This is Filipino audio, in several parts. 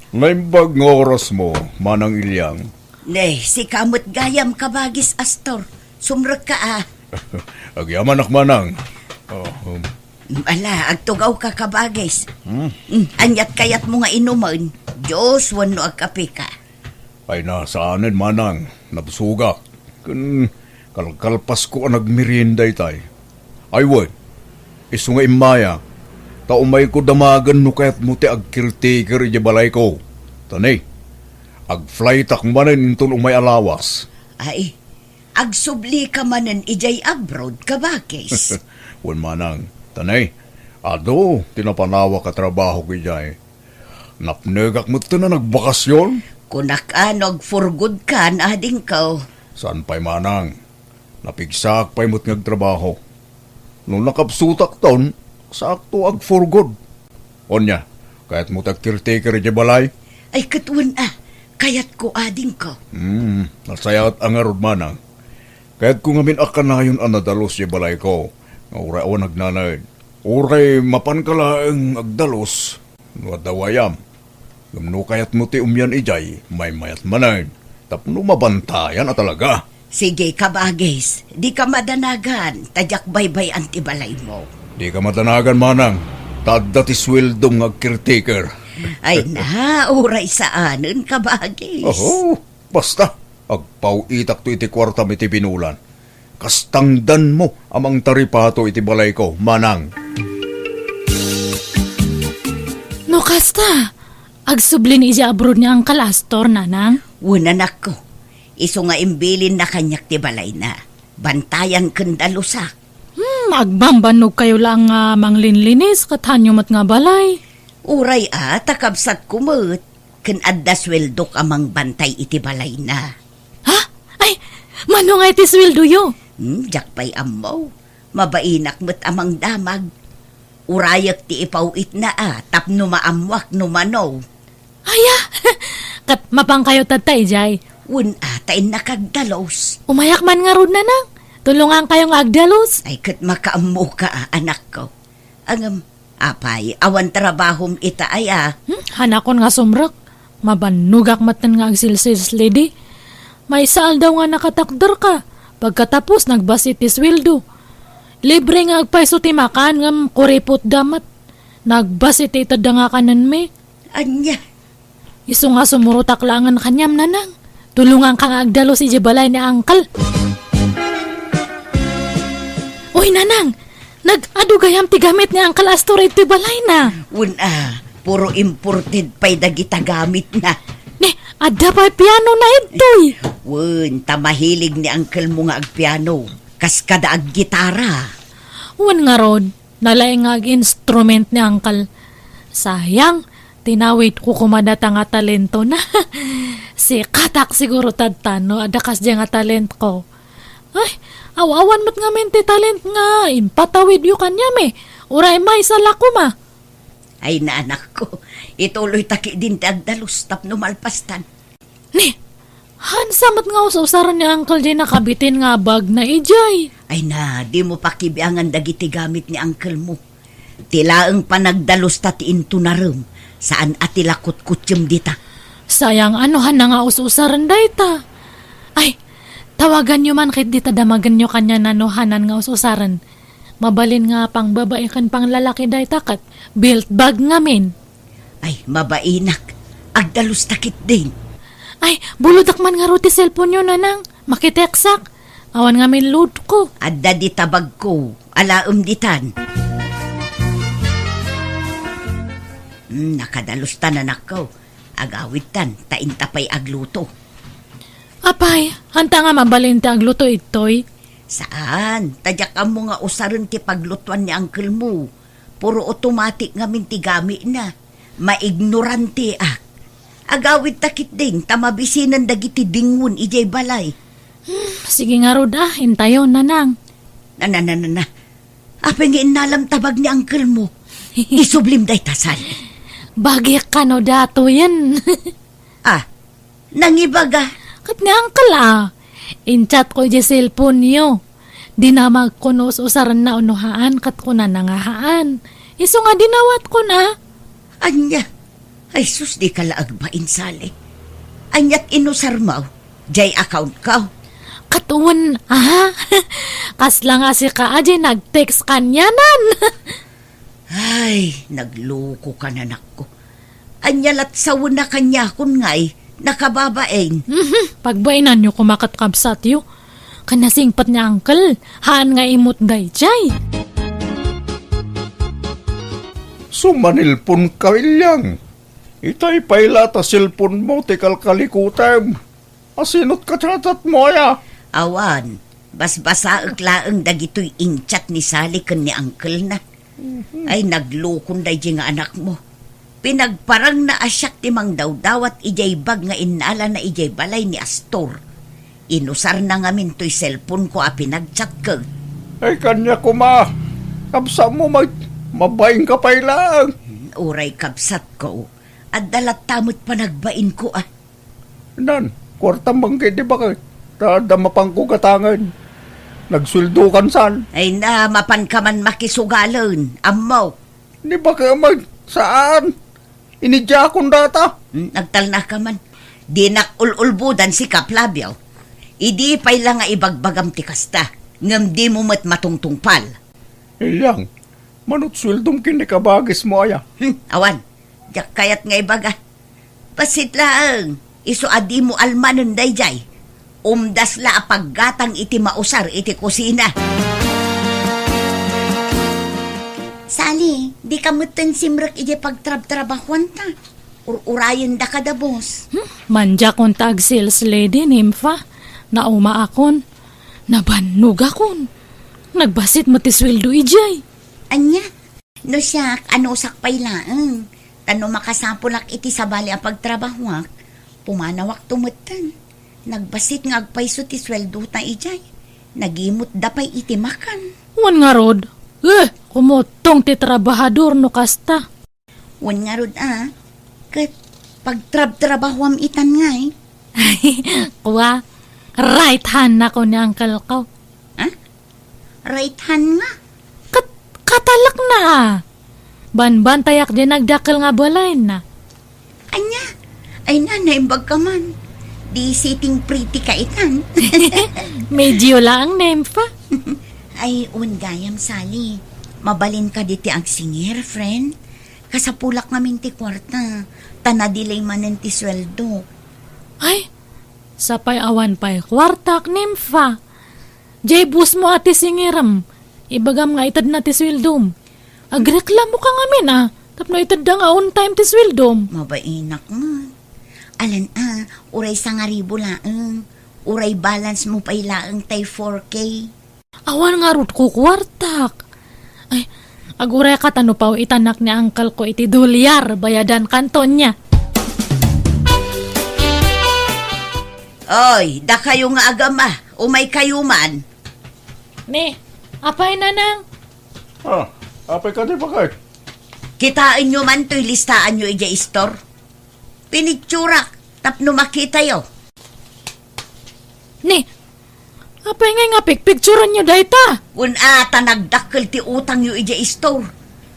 Naimbag nga oras mo, Manang Ilyang. Nay, si kamot gayam kabagis, Astor. Sumrag ka Agyaman Manang. Ala, agtugaw ka kabagis. Anyat kayat mo nga inuman. Diyos, wano agkape ka. Ay nasaanin, Manang. Nabusuga. Kalkalpas ko ang nagmerinday tay. Ay wait, iso nga imaya. Taumay ko damagan no kaya't mo ti agkirtikir iya balay ko. Tanay, ag-fly takmanin intun umay alawas. Ay, agsubli ka manan ijay abroad kabagis. Wan Manang, tanay, ado, tinapanawa ka trabaho ko ijay. Napnegak mo ito na nagbakasyon? Kunak anog for good ka na ading ka. Saan pa'y Manang? Napigsak pa'y mo't ngagtrabaho. Nung nakapsutak taon, sakto ag for good. Onya, kaya't mo tag-caretaker di balay? Ay katuan kayat ko ading ka. Nasayat ang arod Manang. Kaya't kung amin akanayon ang nadalos di balay ko, nga uray o nagnanay, uray mapankalaang agdalos, nuadawayam. Gamno kaya't mo ti umyan ijay, may mayat manay, tapno mabantayan na talaga. Sige kabagis, di ka madanagan, tadyak baybay antibalay mo. Di ka madanagan Manang, tadda ti sweldong ag-caretaker. Ay na, uray saanen kabagis. Oho, basta, agpauitak to iti kwarta iti pinulan. Kastangdan mo amang taripato iti balay ko, Manang. No kasta, agsublin ija abroad niya ang kalastor, Nanang. Wunan ako, iso nga imbilin na kanyak ti balay na. Bantayan kandalusak. Agbambanog kayo lang manglinlinis katanyo mat nga balay. Uray takabsat kumut. Ken adda sweldok amang bantay iti balay na. Ha? Ay, mano nga iti sweldo yo? Jakpay amaw. Mabainak met amang damag. Urayak ti ipawit na tapno maamwak no manaw. Aya, kat mapang kayo tatay jay. Wun tain nakagdalos. Umayak man nga rod Nanang. Tulungan kayong agdalos. Ay kat makaamu ka anak ko. Angam, apay, awan trabahom ita ay Hanakon nga sumrak. Mabanugak matan nga agsilsis lady. May saal daw nga nakatakder ka. Pagkatapos nagbasit ti sweldo. Libre nga agpaiso ti makan ngam kuripot damat. Nagbasit ti itada nga kanan me. Anya? Iso nga sumurutak langan kanyam Nanang. Tulungan kang agdalos si Jabalay ni Angkal. Uy Nanang, nag-adugayam ti gamit ni Angkal Astor ti balay na. Wun puro imported pa'y dagita gamit na. Ne, adda pa piano na ito'y. Wun, tamahilig ni Angkal mo nga agpiano. Kaskada ag gitara. Wun nga rod, nalaing ag-instrument ni Angkal. Sayang, tinawid ko kumadata nga talento na. Si Katak siguro tadtano, adakas dyan nga talent ko. Ay, awawan mo't nga mente talent nga, impatawid yu kanya me. Uray may salako ma. Ay na anak ko, ituloy taki din tagdalos tapno malpastan. Ni, hansamat nga usaran ni Uncle Jay nakabitin nga bag na ijay. Ay na, di mo pakibiangan dagiti gamit ni Uncle mo. Tilaang panagdalos tati into na rum, saan atilakot kutyem dita. Sayang anuhan na nga usaran dayta. Ay, tawagan nyo man kahit dita damagan nyo kanya nanuhanan nga usaran. Mabalin nga pang babae kan pang lalaki dayta kat built bag ngamin. Ay, mabainak. Agdalos takit din. Ay, buludak man nga ruti cellphone nyo Nanang. Makiteksak. Awan ngamin load ko. Adda di tabag ko. Alaom ditan. Nakadalos tanan ako. Agawitan, taintapay agluto. Apay, hanta nga mabalin ti agluto itoy. Saan? Tadyak ka mo nga usaran ti paglutuan ni Uncle mo. Puro automatic nga mintigami na. Maignorante Agawid takit din, tamabisinan dagiti dingun ijay balay. Sige nga roda, hintayon Nanang. Na. Apengin nalam tabag ni Uncle mo. Isublim day tasal. Bagyak ka no dato yan. Nangibaga. Kat ni Uncle in-chat ko yung cellphone niyo. Di na magkunos usaran na unuhaan kat ko na nangahaan. Iso nga dinawat ko na. Anya, Ay sus, di ka laagbain, Sally. Anyat inusar mo, jay account ka. Katuon, kasla nga si Kaaji nag-text kanyanan. Ay, nagloko ka na nako. Anyalat sawo na kanya kun ngay, nakababaeng. Pagbainan nyo kumakatkabsat yu. Kanasingpat niya uncle, haan nga imot dayjay. Sumanilpon ka, Ilyang. Itay pailata silpon mo, tikal kalikutem. Asinot ka chatat mo, ya. Awan, basbasaak laang dagito'y inchat ni Sally kan ni uncle na. Ay naglukon day nga anak mo. Pinagparang na asyak ti mang dawdawat ijay bag nga inala na ijay balay ni Astor. Inusar na ngamin to'y cellphone ko a pinagchat ka. Ay kanya kuma. Kapsa mo mabaing ka pa ilang. Uray kabsat ko. At dalat tamot pa nagbain ko ah. Nan, kwartang bangkit di ba ka? Dadamapang ko katangan. Nagsuldukan san. Ay na, mapan ka man makisugalan. Amaw. Di ba ka saan? Inidya akong data. Nagtal na ka man. Di nakululbudan si Kaplabyaw. Idi pa'y lang nga ibagbagam ti kasta. Ngam di mo matungtungpal. Ilyang, manot suldom kinikabagis mo aya. Awan, jak kayat nga ibaga. Pasit lang. Iso adi mo almanon dayjay. Umdas la paggatang iti mausar iti kusina. Sally, di ka mutin simrak iti pagtrab-trabahuan ta. Urayan da ka da, boss. Manja kong tag sales lady, nimfa. Nauma akon. Nabannog akon. Nagbasit mo ti sweldo ijay. Anya, no siyak, ano sakpay lang. Tano makasapulak iti sabali ang pagtrabahuak. Pumanawak tumutan. Nagbasit nga agpaiso ti sweldo ta ijay. Nagimot da pa'y iti makan. Wan nga rod. Kumutong ti trabahador no kasta. Wan nga rod kat pagtrab-trabahuam itan nga Kuwa, right hand na ko ni uncle ko. Right hand nga? Katalak na. Ban-ban tayak din nagdakil nga balay na. Anya, ay naimbag ka man. Di sitting pretty ka itan. Medyo lang, Nemfa. Ay, gayam, Sally. Mabalin ka diti ang singer, friend. Kasapulak ngamin ti kwarta. Tanadilay manen ti sweldo. Ay, sapay awan pa'y kwartak, Nemfa. Jay bus mo ati singiram. Ibagam nga itad na ti swildom. Agreklamo ka ngamin Tapno itad da nga on time ti swildom. Mabainak man. Alan uray sa nga ribo laang. Uray balance mo pa ilaang tay 4K. Awan nga rut ko kwartak. Ay, aguray ka tano pa itanak ni uncle ko iti dolyar bayadan kanton niya. Oy, da kayo nga agama. Umay kayo man. Ne, apay na nang? Apay ka di ba kayo? Kitain nyo man to'y listaan nyo ija store. Pinitsurak, tapno makita yo. Ne, apay nga picturean nyo dayta. Ata nagdakkel ti utang yu ija store.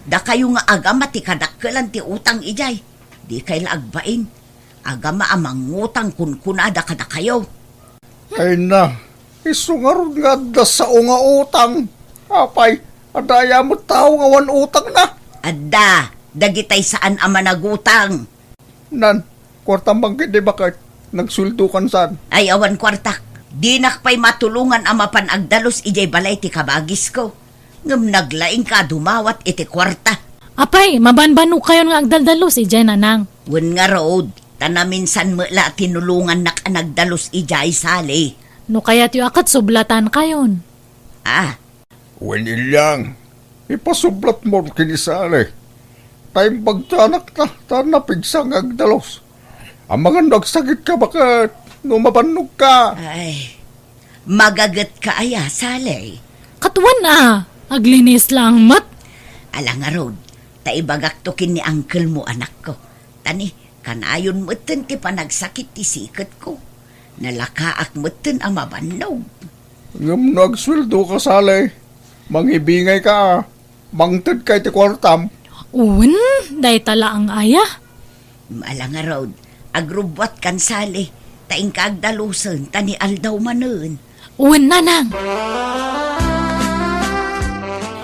Da kayo nga agama ti kadakkelan ti utang ijay. Di kay laagbain. Agama amang utang kunkunada kada kayo. Ay na, isungarod nga da sa nga utang. Apay, adaya mo tao nga wan utang na. Adda, dagitay saan ama nagutang. Nan, kwartang bangkit di ba kayo? Nagsuldukan saan? Ay awan kwartak. Di nakpay matulungan ama pan agdalos ijay balay ti kabagis ko. Ngam naglaing ka dumawat iti kwarta. Apay, mabanbano kayo nga agdaldalos ijay nanang. Wen nga road, tanaminsan mula tinulungan nak nagdalos ijay Sally. No kaya't yu akat sublatan kayon. Wen ilyang, ipasublat mo kinisali. Time pagtanak na, tanapigsang agdalos. Ang mga nagsakit ka bakit? Numabanog ka. Ay, magagat ka aya, Sally. Katuan aglinis lang mat. Alang nga road, taibagak tokin ni uncle mo anak ko. Tani, kanayon mo ti panagsakit ti sikat ko. Nalakaak mo ang mabanog. Ngam nagsweldo ka, Sally. Mangibingay ka, mangtid kay ti kwartam. Uwan, day tala ang aya. Alang nga Rod, agrubwat kan sali, taing kaagdalusan, tani aldaw manen. Uwan, nanang.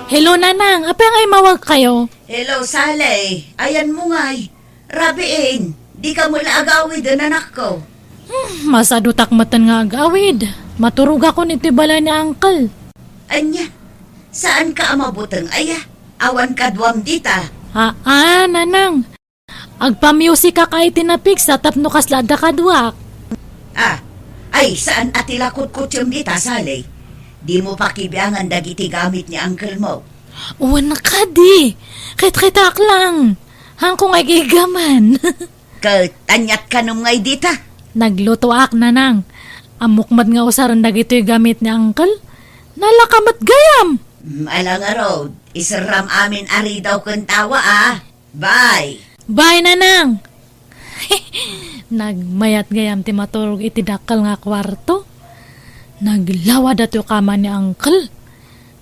Hello, nanang. Apa nga mawag kayo? Hello, Sally. Ayan mo nga'y. Rabiin, di ka mula agawid ang anak ko. Masado takmatan nga agawid. Maturog ako nito balay ni Uncle. Anya, saan ka amabutang aya? Awan ka duwam dita. Nanang. Agpa-music ka kahit tinapig sa tapno kaslada kadwak. Ay, saan atila kutkutsyong dita, Sally? Di mo pakibiyangan dagiti gamit ni uncle mo. Uwan na ka di. Kit-kitak lang. Hangkong ay gigaman. Tanyat ka nung ngay dita. Nagluto ak, nanang. Amukmad nga usaran dagito'y gamit ni Uncle. Nalakamat gayam. Alang nga Rod, isaram amin ari daw kang tawa Bye. Bye, nanang. Nagmayat gayam ti maturog iti dakal nga kwarto. Naglawad at yung kama ni Uncle.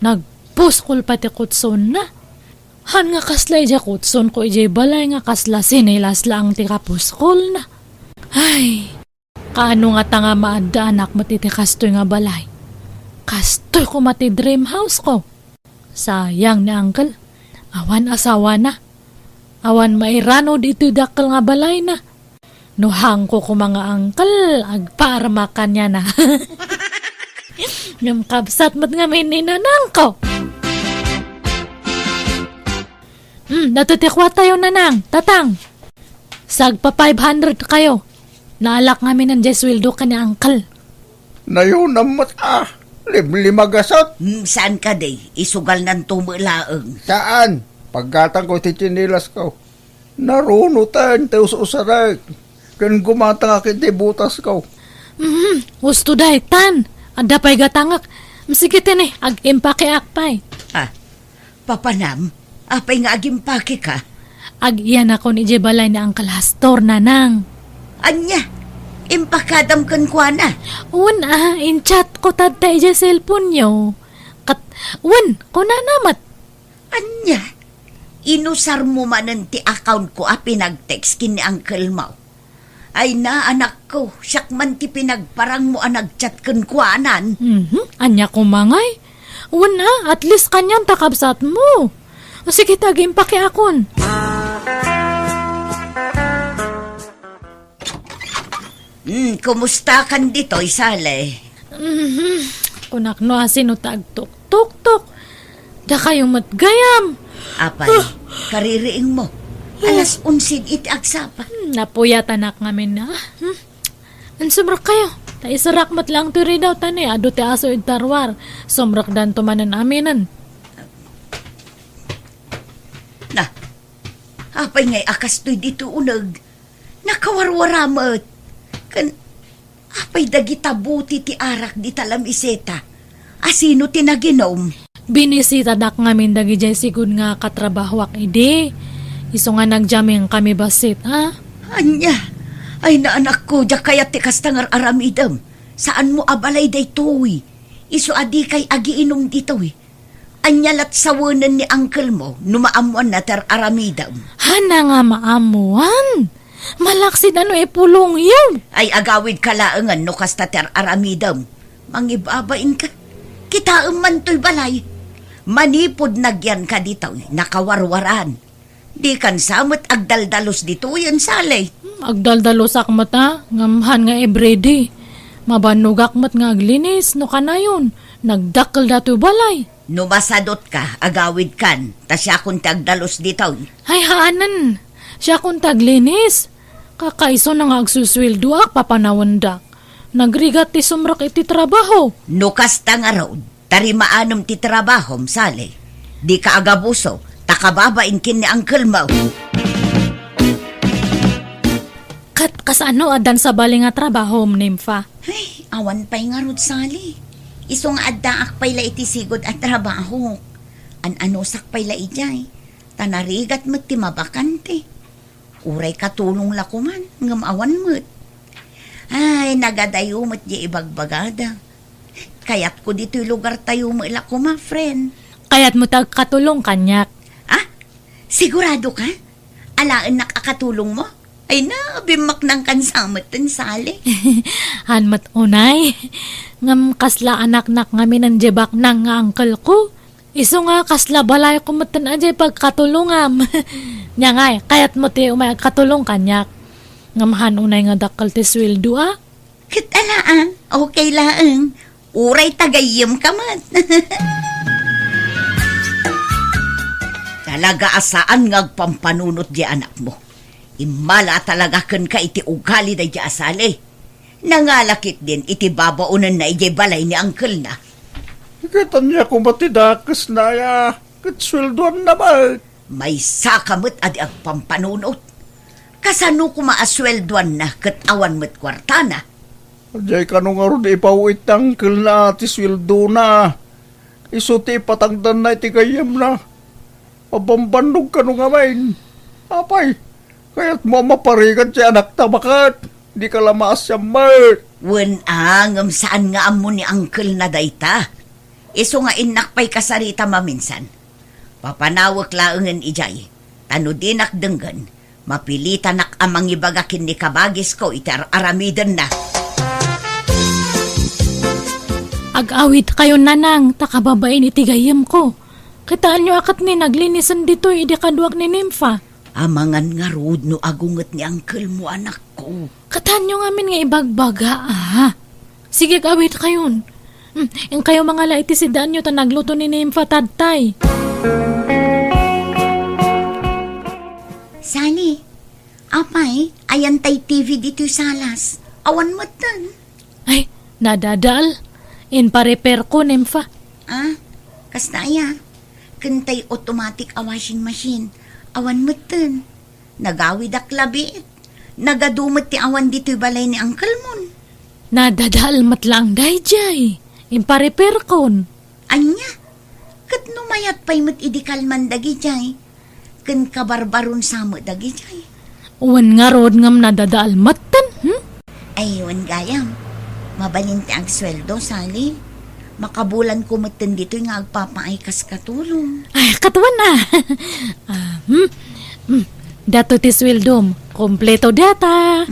Nagpuskol pati kutson na. Han nga kasla ija kutson ko ija balay nga kasla sinilas lang ti kapuskol na. Ay, kaano nga tanga maada anak matiti kastoy nga balay. Kastoy ko mati dream house ko. Sayang ni Uncle. Awan asawa na. Awan mairano dito dakal nga balay na. Nuhang ko mga Uncle. Agparmakan niya na. Ngam kabsat mat nga may ninanang ko. Natutikwa tayo, nanang. Tatang. Sagpa 500 kayo. Naalak namin ng Jeswildo ka ni Uncle. Nayon namat limlimagasat. Saan ka day? Isugal ng tumulaang. Saan? Pagkatang ko ti chinilas ko. Narunutan tayo sa usaray. Kan gumata nga kiti butas ko. Gusto dahi, tan. Ada pa'y gatangak. Masigitin ag-impake akpay. Papanam, apay nga agimpake ka? Ag-iyan ako ni Jebalay ni Uncle Hastor, nanang. Anya, impakadam kan kwa na. In-chat ko tatay sa cellphone nyo. Ko na namat. Anya, inusar mo manan ti account ko pinag-text kin ni Uncle Mau. Ay na, anak ko, siyak man ti pinagparang mo nag-chat kan kuanan. Anya ko mangay. At least kanyang takabsat mo. Sige, tagim pakiakon. Kumusta kan dito, Sally? Kunak no asino tag-tuk-tuk-tuk. Da kayong matgayam. Apay, kaririing mo. Alas 11 iti agsapa. Napuyat anak ngamin na. Ansumrak kayo. Ta isarakmat lang tiri daw tani. Ado ti aso tarwar. Sumrak dan tumanan aminan. Na, apay ngay akas to'y dito unag. Nakawarwaramat. Apay dagita buti ti arak di talam iseta. Asino ti naginom? Binisita dak ngamin dagi jay sigud nga katrabahwak ide. Iso nga nagjaming kami basit, Anya, ay na anak ko, diya kaya ti kastangar aramidam. Saan mo abalay day to'y? Iso adi kay agiinom dito Anya lat sawanan ni uncle mo, numaamuan na ter aramidam. Hana nga maamuan. Malaksid pulong yun. Ay agawid kalaangan no kasta ter aramidam. Mangibabain ka. Kita man to'y balay. Manipod nagyan ka dito, nakawarwaran. Di kan samot agdaldalos dito yan, Sally. Agdaldalos akmat ngamhan nga everyday. Mabanug akmat nga aglinis, no ka na yun. Nagdakkel dato balay. No masadot ka, agawid kan, ta siya kung tagdalos dito. Ay haanan, siya kung taglinis. Kakaiso na nga agsuswildo papanawandak. Nagrigat ti sumrak iti trabaho. No kasta nga raw, tarimaanom ti trabahom, Sally. Di ka agabuso. Takababain kin ni Uncle Mau. Kasano adan sa bali nga trabaho, Nympha? Ay, awan pa'y nga rod, Sally. Isong addaak pa'y la itisigod at trabaho. An-anosak pa'y la ijay. Tanarigat mo't timabakante. Uray katulong lakuman, ngam awan mo't. Ay, nagadayo mo't di ibagbagada. Kayat ko dito'y lugar tayo mo ilakuma, friend. Kayat mo tagkatulong kanyak. Sigurado ka? Alaan nakakatulong mo? Ay na, bimak ng kansamot tan sali. Hanmat unay. Ngam kasla anak-nak ngamin ang jebak nang nga angkel ko. Iso nga kasla balay ko matan ajay pagkatulungam. Nya ngay, kayat mo ti umay katulong kanyak. Ngamahan unay nga dakal ti sweldo ah. Kitalaan, okay laang. Uray tagayim ka man. Talaga asaan ngagpampanunot di anak mo. Imala talaga kan ka iti ugali da di asali. Nangalakit din iti babaunan na iti balay ni angkel na. Kita niya kung matidakas na ya. Katsweldoan naman. May sakamot adi agpampanunot. Kasano kumaasweldoan na kat awan mo't kwarta na. Ajay ka nung aron ipawit angkel na ati sweldo na. Isuti patangdan na iti kayam na. Abambanog ka nung amain. Apay, kaya't mo maparigan si anak tabakat. Di ka lamaas siya mat. Wen angam saan nga amo ni angkel na dayta. Iso nga inakpay kasarita maminsan. Papanawak laangan ijay. Tano dinak denggan. Mapilitan nak amang ibagakin ni kabagis ko itar aramidan na. Ag-awit kayo nanang, takababain itigayam ko. Kitaan nyo akat ni naglinisan dito, idi kaduak ni Nympha. Amangan nga rood no agunget ni angkel mo anak ko. Kataan nyo ngamin nga ibagbaga, ah. Sige, awit kayon. Yung kayo mga laiti si daan nyo ta nagluto ni Nympha tadtay. Sani, apay, ayan tay TV dito salas. Awan mo tan. Ay, nadadal. Inpa-repair ko, Nympha. Ah, kastaya. Kantay automatic a washing machine. Awan mo tan. Nagawid ak labit. Nagadumot ti awan dito'y balay ni angkel mon. Nadadal matlang dayjay. Inpa-repair kon. Anya, kat numayat pa'y mo't idikal man dagi jay. Kan kabarbaron samo dagi jay. Uwan nga rod ngam nadadal matan, Ayun gayam. Mabalin ti ang sweldo, Sally. Makabulan ko matan dito nga agpapaaykas katulong. Ay, katawan na. Dato ti swildom. Kompleto data.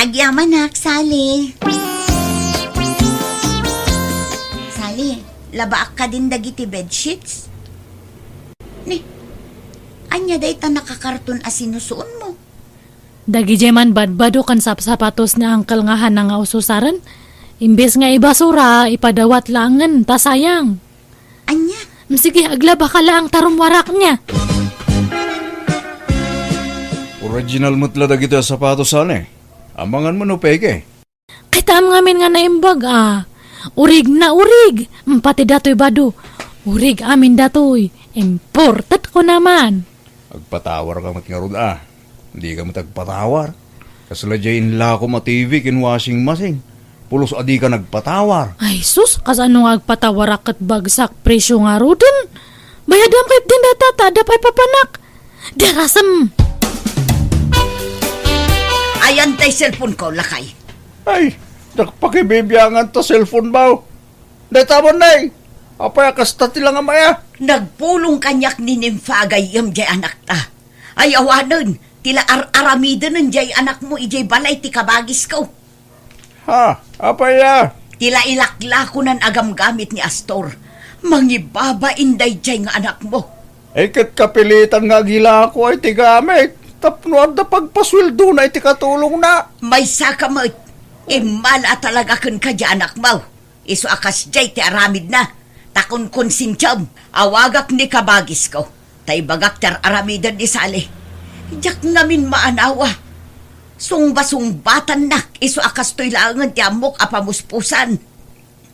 Agyaman nak, Sally. Sally, labaak ka din dagiti bedsheets? Ni, anya day ta nakakarton as sinusuon mo? Dagi jeman badbado kan sapatos ni angkel nga hanang nga ususaran. Imbes nga ibasura, ipadawat langan, ta sayang. Anya? Sige, aglaba ka lang tarumwarak niya. Original mutla da kita sapatos ane. Amangan mo no peke. Kitam ngamin nga naimbag ah. Urig na urig. Pati datoy bado. Urig amin datoy. Imported ko naman. Agpatawar ka matngarod ah. Hindi ka matagpatawar. Kasaladyain la ko ma-TV kin washing machine. Pulos adi ka nagpatawar. Ay sus, kasano nga agpatawarak at bagsak presyo nga rodon. Bayadam kahit din data, tada pa'y papanak. Darasam. Ayan tay cellphone ko, lakay. Ay, nakpakibibiyangan ta cellphone ba? Daytamon na eh. Apay akasta tila nga maya. Nagpulong kanyak ni Nympha yam jay anak ta. Ay awanan, tila aramidan ng jay anak mo ijay balay ti kabagis ko. Ha, apay ya. Tila ilakla ko nan agam gamit ni Astor. Mangibaba inday jay nga anak mo. Ay kat kapilitan nga gila ko ay tigamit. Tapnoan da pagpasweldo na iti katulong na. May sakamot. Imala talaga kun ka jay anak mo. Iso akas jay ti aramid na. Takon konsintyam. Awagak ni kabagis ko. Tay bagak tar aramidan ni Sali. Jak ngamin maanawa. Sungba-sungbatan nak, iso akas to'y langan ti amok apamuspusan.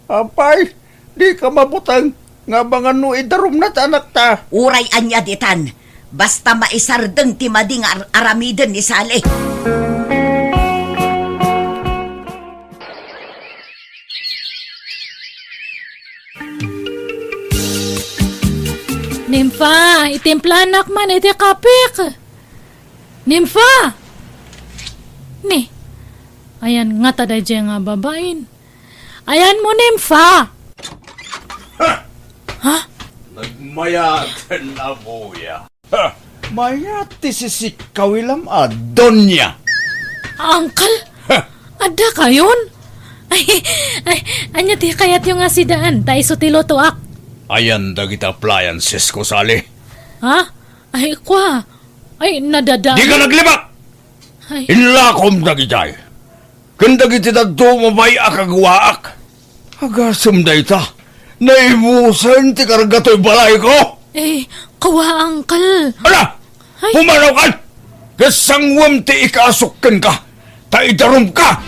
Apay, di ka mabutang. Nga bangan no idarum na anak ta. Uray anya ditan, basta maisardeng ti mading aramiden ni Sali. Nympha, itimplanak man iti kapik. Nympha! Ni, ayan nga taday dyan nga babain. Ayan mo, Nympha! Nagmayatan na buya. Ha! Mayati si Sikawilam Donya. Uncle? Ha! Ada kayon? Anya ti kayat yung asidaan, tayo so tilotoak. Ayan dagita appliances ko, Sally. Ha? Ay, kwa. Ay, nadada. Di ka naglibak! Ay, Inlakom dagitay. Kandagiti dadto mabay akagwaak. Agasam dayta. Naibusan ti kargato'y balay ko. kawa, Uncle. Ala! Ay. Pumanaw ka! Kasangwam ti ikaasukan ka! Taidarom ka!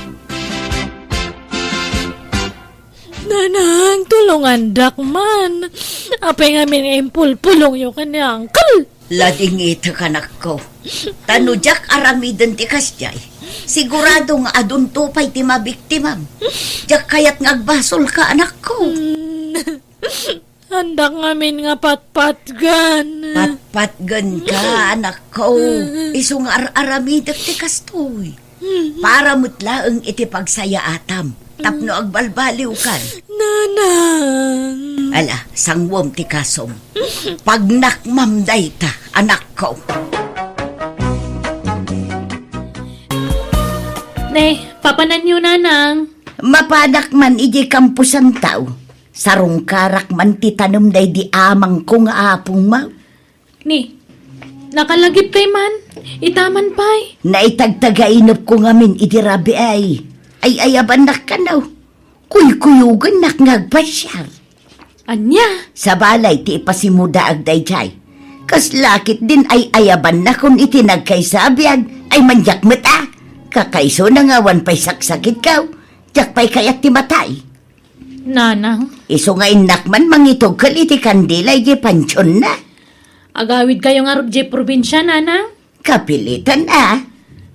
Nanang, tulungan dakman. Apay nga pulong yung kanya, Uncle. Lading ito kanak ko. Tanudyak aramidan ti kasjay. Sigurado nga adun tupay ti mabiktimam. Diyak kayat ngagbasol ka anak ko. Handak ngamin nga patpatgan. Patpatgan ka anak ko. Iso nga aramidak ti kastoy. Para mutlaeng iti pagsaya atam. Tapno agbalbaliw kan. Nanang. Ala, sangwom ti kasom. Pagnakmamday ta, anak ko. Papanan nyo, Nanang. Mapadak man iji kampusan tao. Sarong karak man ti tanom day di amang kong apong ma. Nakalagip kay man. Itaman pa'y. Naitagtagainop ko ngamin iti rabi ay. Ay ayabanak ka na. Kuy-kuyugan nak ngagpasyar. Anya? Sa balay ti ipasimuda agday jay. Kas lakit din ay ayaban na kung itinagkaysabiag ay manjak mata. Kakaiso na nga wan pa'y saksakit kaw. Jak pa'y kayat ti matay. Nanang. Iso nga inakman mangitog kal iti kandila iti pansyon na. Agawid kayo nga rubje probinsya, Nanang. Kapilitan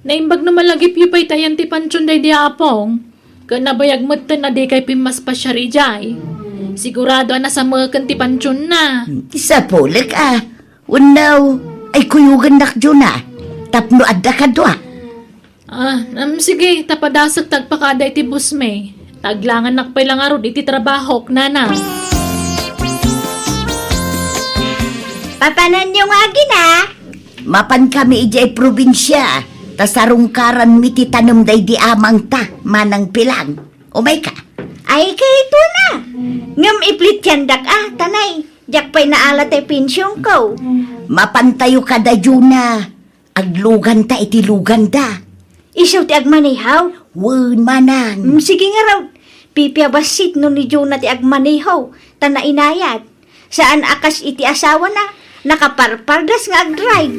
Naimbag na malagip yu pa'y tayan ti pansyon day di apong. Kanabayag matan na di kay pimas pa siya rijay. Sigurado na sa mga ti pansyon na. Sa pulik Unaw, ay kuyugan nakjo na. Tapno adda ka doa. Sige, tapadasag tagpakada iti busme. Taglangan nakpay lang arod iti trabahok, Nanang. Papanan yung agin Mapan kami ijay probinsya. Tasarungkaran miti tanom day di amang ta, manang pilang. Umay ka? Ay, kayto na. Ngam iplit yandak tanay. Jak pa'y naala tayo pensyong ko. Mapantayo ka da Juna. Aglugan ta iti lugan da. Isaw ti agmanihaw. Wen manang. Sige nga raw. Pipiabasit no ni Juna ti agmanihaw. Tana inayat. Saan akas iti asawa na. Nakaparpardas nga agdrive.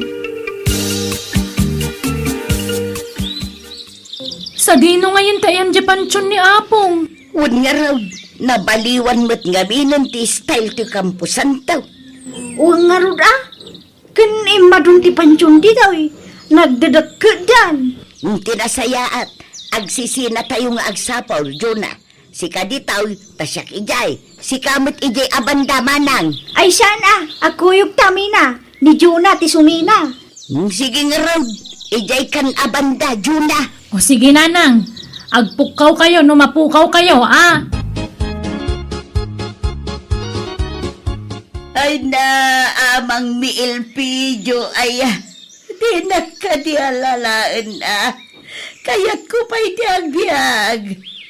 Sa dino ngayon tayan di pansyon ni Apong. Wen nga raw. Nabaliwan mo't nga minon ti style ti kampusan taw. Uwang nga raw Kan imadun ti pansyon di daw Nagdadagkad dan. Tinasayaat. Agsisina tayo nga agsapaw, Juna. Si kaditaw, tasyak ijay. Si kamot ijay abanda manang. Ay sana, akuyog tamina. Ni Juna ti sumina. Sige nga raw. Ijay kan abanda, Juna. O sige, Nanang. Agpukaw kayo, mapukaw kayo, Ay na, amang miilpidyo ay di nakadialalaan Kayat ko pa'y diagbiag.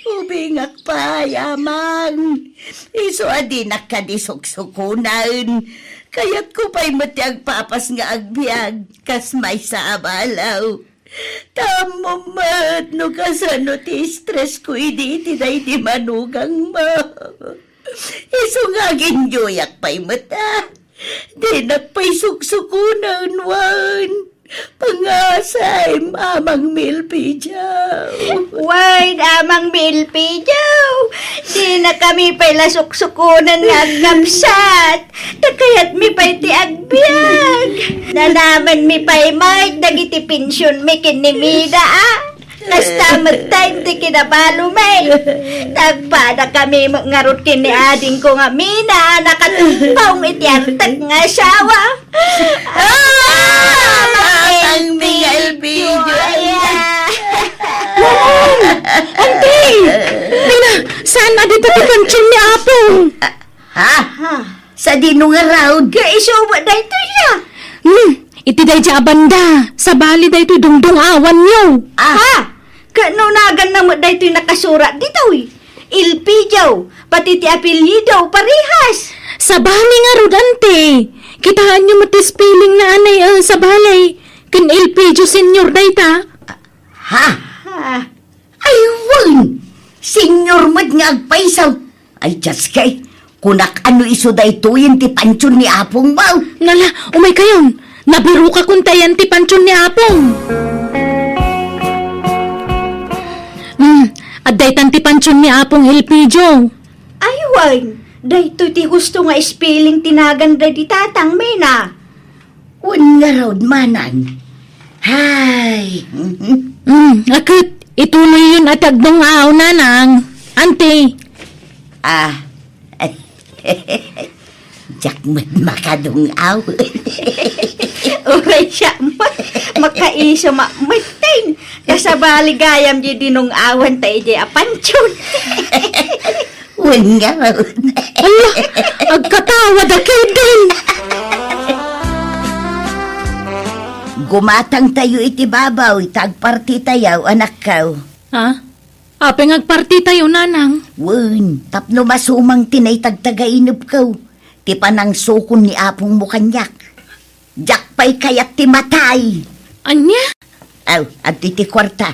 Ubingak pa, yamang. Iso adi nakadisok-sukunan. Kayat ko pa'y matiag papas nga agbiag. Kas may sabalaw. Tamo mat no kasano ti stress ko idi di manugang mo. Iso nga ginjoyak pa'y mata. Di nakpa'y suksukunan wan. Pangasay amang milpijaw. Wait, amang milpijaw. Di na kami pa'y lasuksukunan nga agkamsat. Takayat mi pa'y ti agbiag. Nalaman mi pa'y may dagiti pensyon mi kinimida Kasta mag-time ti kinabalo may. Nagpada kami ngarot kini ading ko nga mina. Nakatumpaw iti artag nga asawa. Ang mingal video. Auntie! Saan na dito ti pansyon ni Apong? Sa dinong araw. Kaiso ba na ito siya? iti day di abanda. Sa bali day ito'y dungdung awan nyo. Ha? Kanunagan na mo dahil ito'y nakasurat dito eh. Ilpijaw, pati ti apelyido, parehas. Sa bali nga rodante. Kitaan nyo matis piling na anay sa balay. Kin Elpidio Senior day ta. Ha? Ha? Ay, wan! Senyor mo't nga agpaisaw. Ay, just kay, kunak ano iso da ito yung tipansyon ni Apong Mau. Nala, umay kayon. Nabiro ka kuntayan ti pansyon ni Apong. Aday tan ti pansyon ni Apong Elpidio. Ay, wan. Dahil ti gusto nga spelling tinagan da di tatang, Mina. Wan nga raw manan. Hay. Akit, ituloy yun at agdong aaw nanang. Ante. Jak mo't makadungaw. Uray siya, makaiso matin. Kasabali gayam di dinong awan tayo di apansyon. Wan nga raw. Ala, agkatawad ako din. Gumatang tayo iti babaw, tagparti tayaw, anak kaw. Ha? Apeng agparti tayo, nanang. Wan, tapno masumang tinaytagtagainip kaw. Ti panang sukon ni Apong mo kanyak. Jak pa'y kayat ti matay. Anya? Aw, at ti kwarta.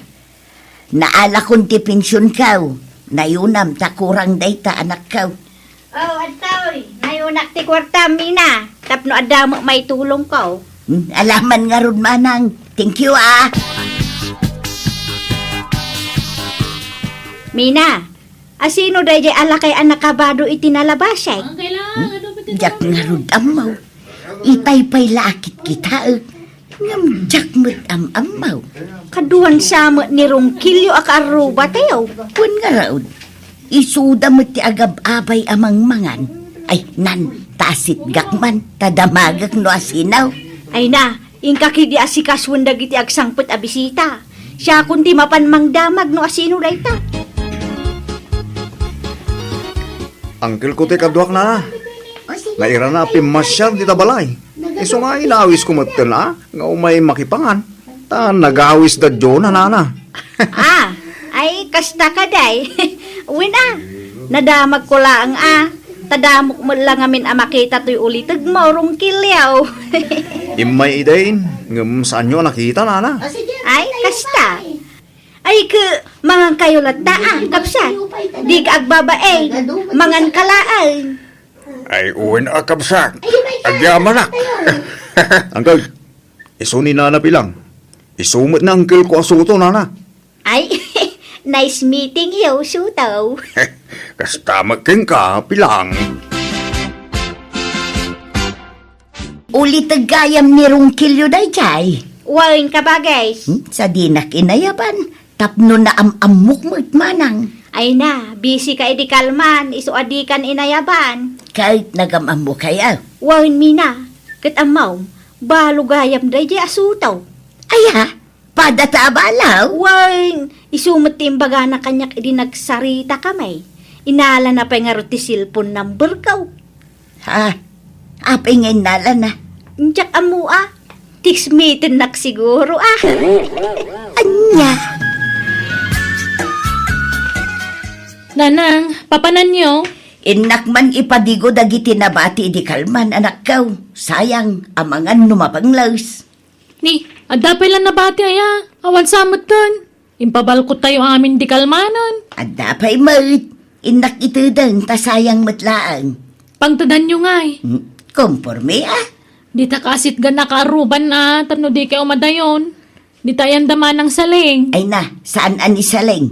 Naala kon ti pensyon kaw. Nayunam takurang dayta anak kaw. Oh, antaw, nayunak ti kwarta, Mina. Tapno adamo may tulong ko. Alaman nga ron manang. Thank you Mina, asino day jay alakay anak kabado itinalabasay? Okay lang. Ano ba Jak nga ron amaw. Itay pa'y lakit kita. Ngam jak mo't amaw. Kaduan sama ni Rongkilyo akaruba tayo. Pun nga raon. Isuda mo't ti agab-abay amang mangan. Ay, nan, tasit gakman. Tadamagak no asinaw. Ay na, ingkaki di asikaswan dagiti agsangput abisita. Siya kundi mapanmang damag no asino dayta. Angkel ko te kadwak na. Naira na pimasyar di tabalay. Iso nga inawis ko matel na, nga umay makipangan. Ta nagawis da Diyo na nana. Ay kasta ka day. Wina, nadamag ko lang Tadamok mo lang amin makita to'y ulitag mo, Rongkilyaw. Imay idain, ngam saan nyo nakita nana? Ay, kasta. Ay, mangan kayo lataan, kapsa. Di ka agbabae, mangan kalaan. Ay, uwin akabsak. Agyamanak. Angkel, iso ni nana bilang. Isumot na angkel ko asuto nana. Ay, nice meeting you, Suto. Kasta magking ka bilang. Uli tagayam ni Rongkilyo day jay. Wain ka ba, guys? Sa dinak inayaban. Tapno na amok mo't manang. Ay na, busy ka idi kalman, iso adikan inayaban. Kahit nagamam mo kaya. Wain mina, kat amaw, balo gayam day jay asutaw. Aya, padata abalaw. Wain, isumot timbaga na kanyak idi nagsarita kamay. Inala na pa nga roti silpon number kaw. Ha? Apay ngayon nala na. Njak amu tiksmitin nak siguro Anya. Nanang, papanan nyo? Inak man ipadigo dagiti nabati di kalman anak kaw. Sayang, amangan numapanglaws. Ni, adapay lang nabati aya. Awan samot dun. Impabalkot tayo amin di kalmanan. Adapay mo't. Inak ito din, tasayang matlaan. Pangtadan nyo nga eh. Komporme Di ta kasit ga nakaaruban na, tano di kayo madayon. Di tayan daman ng saling. Ay na, saan ani saling?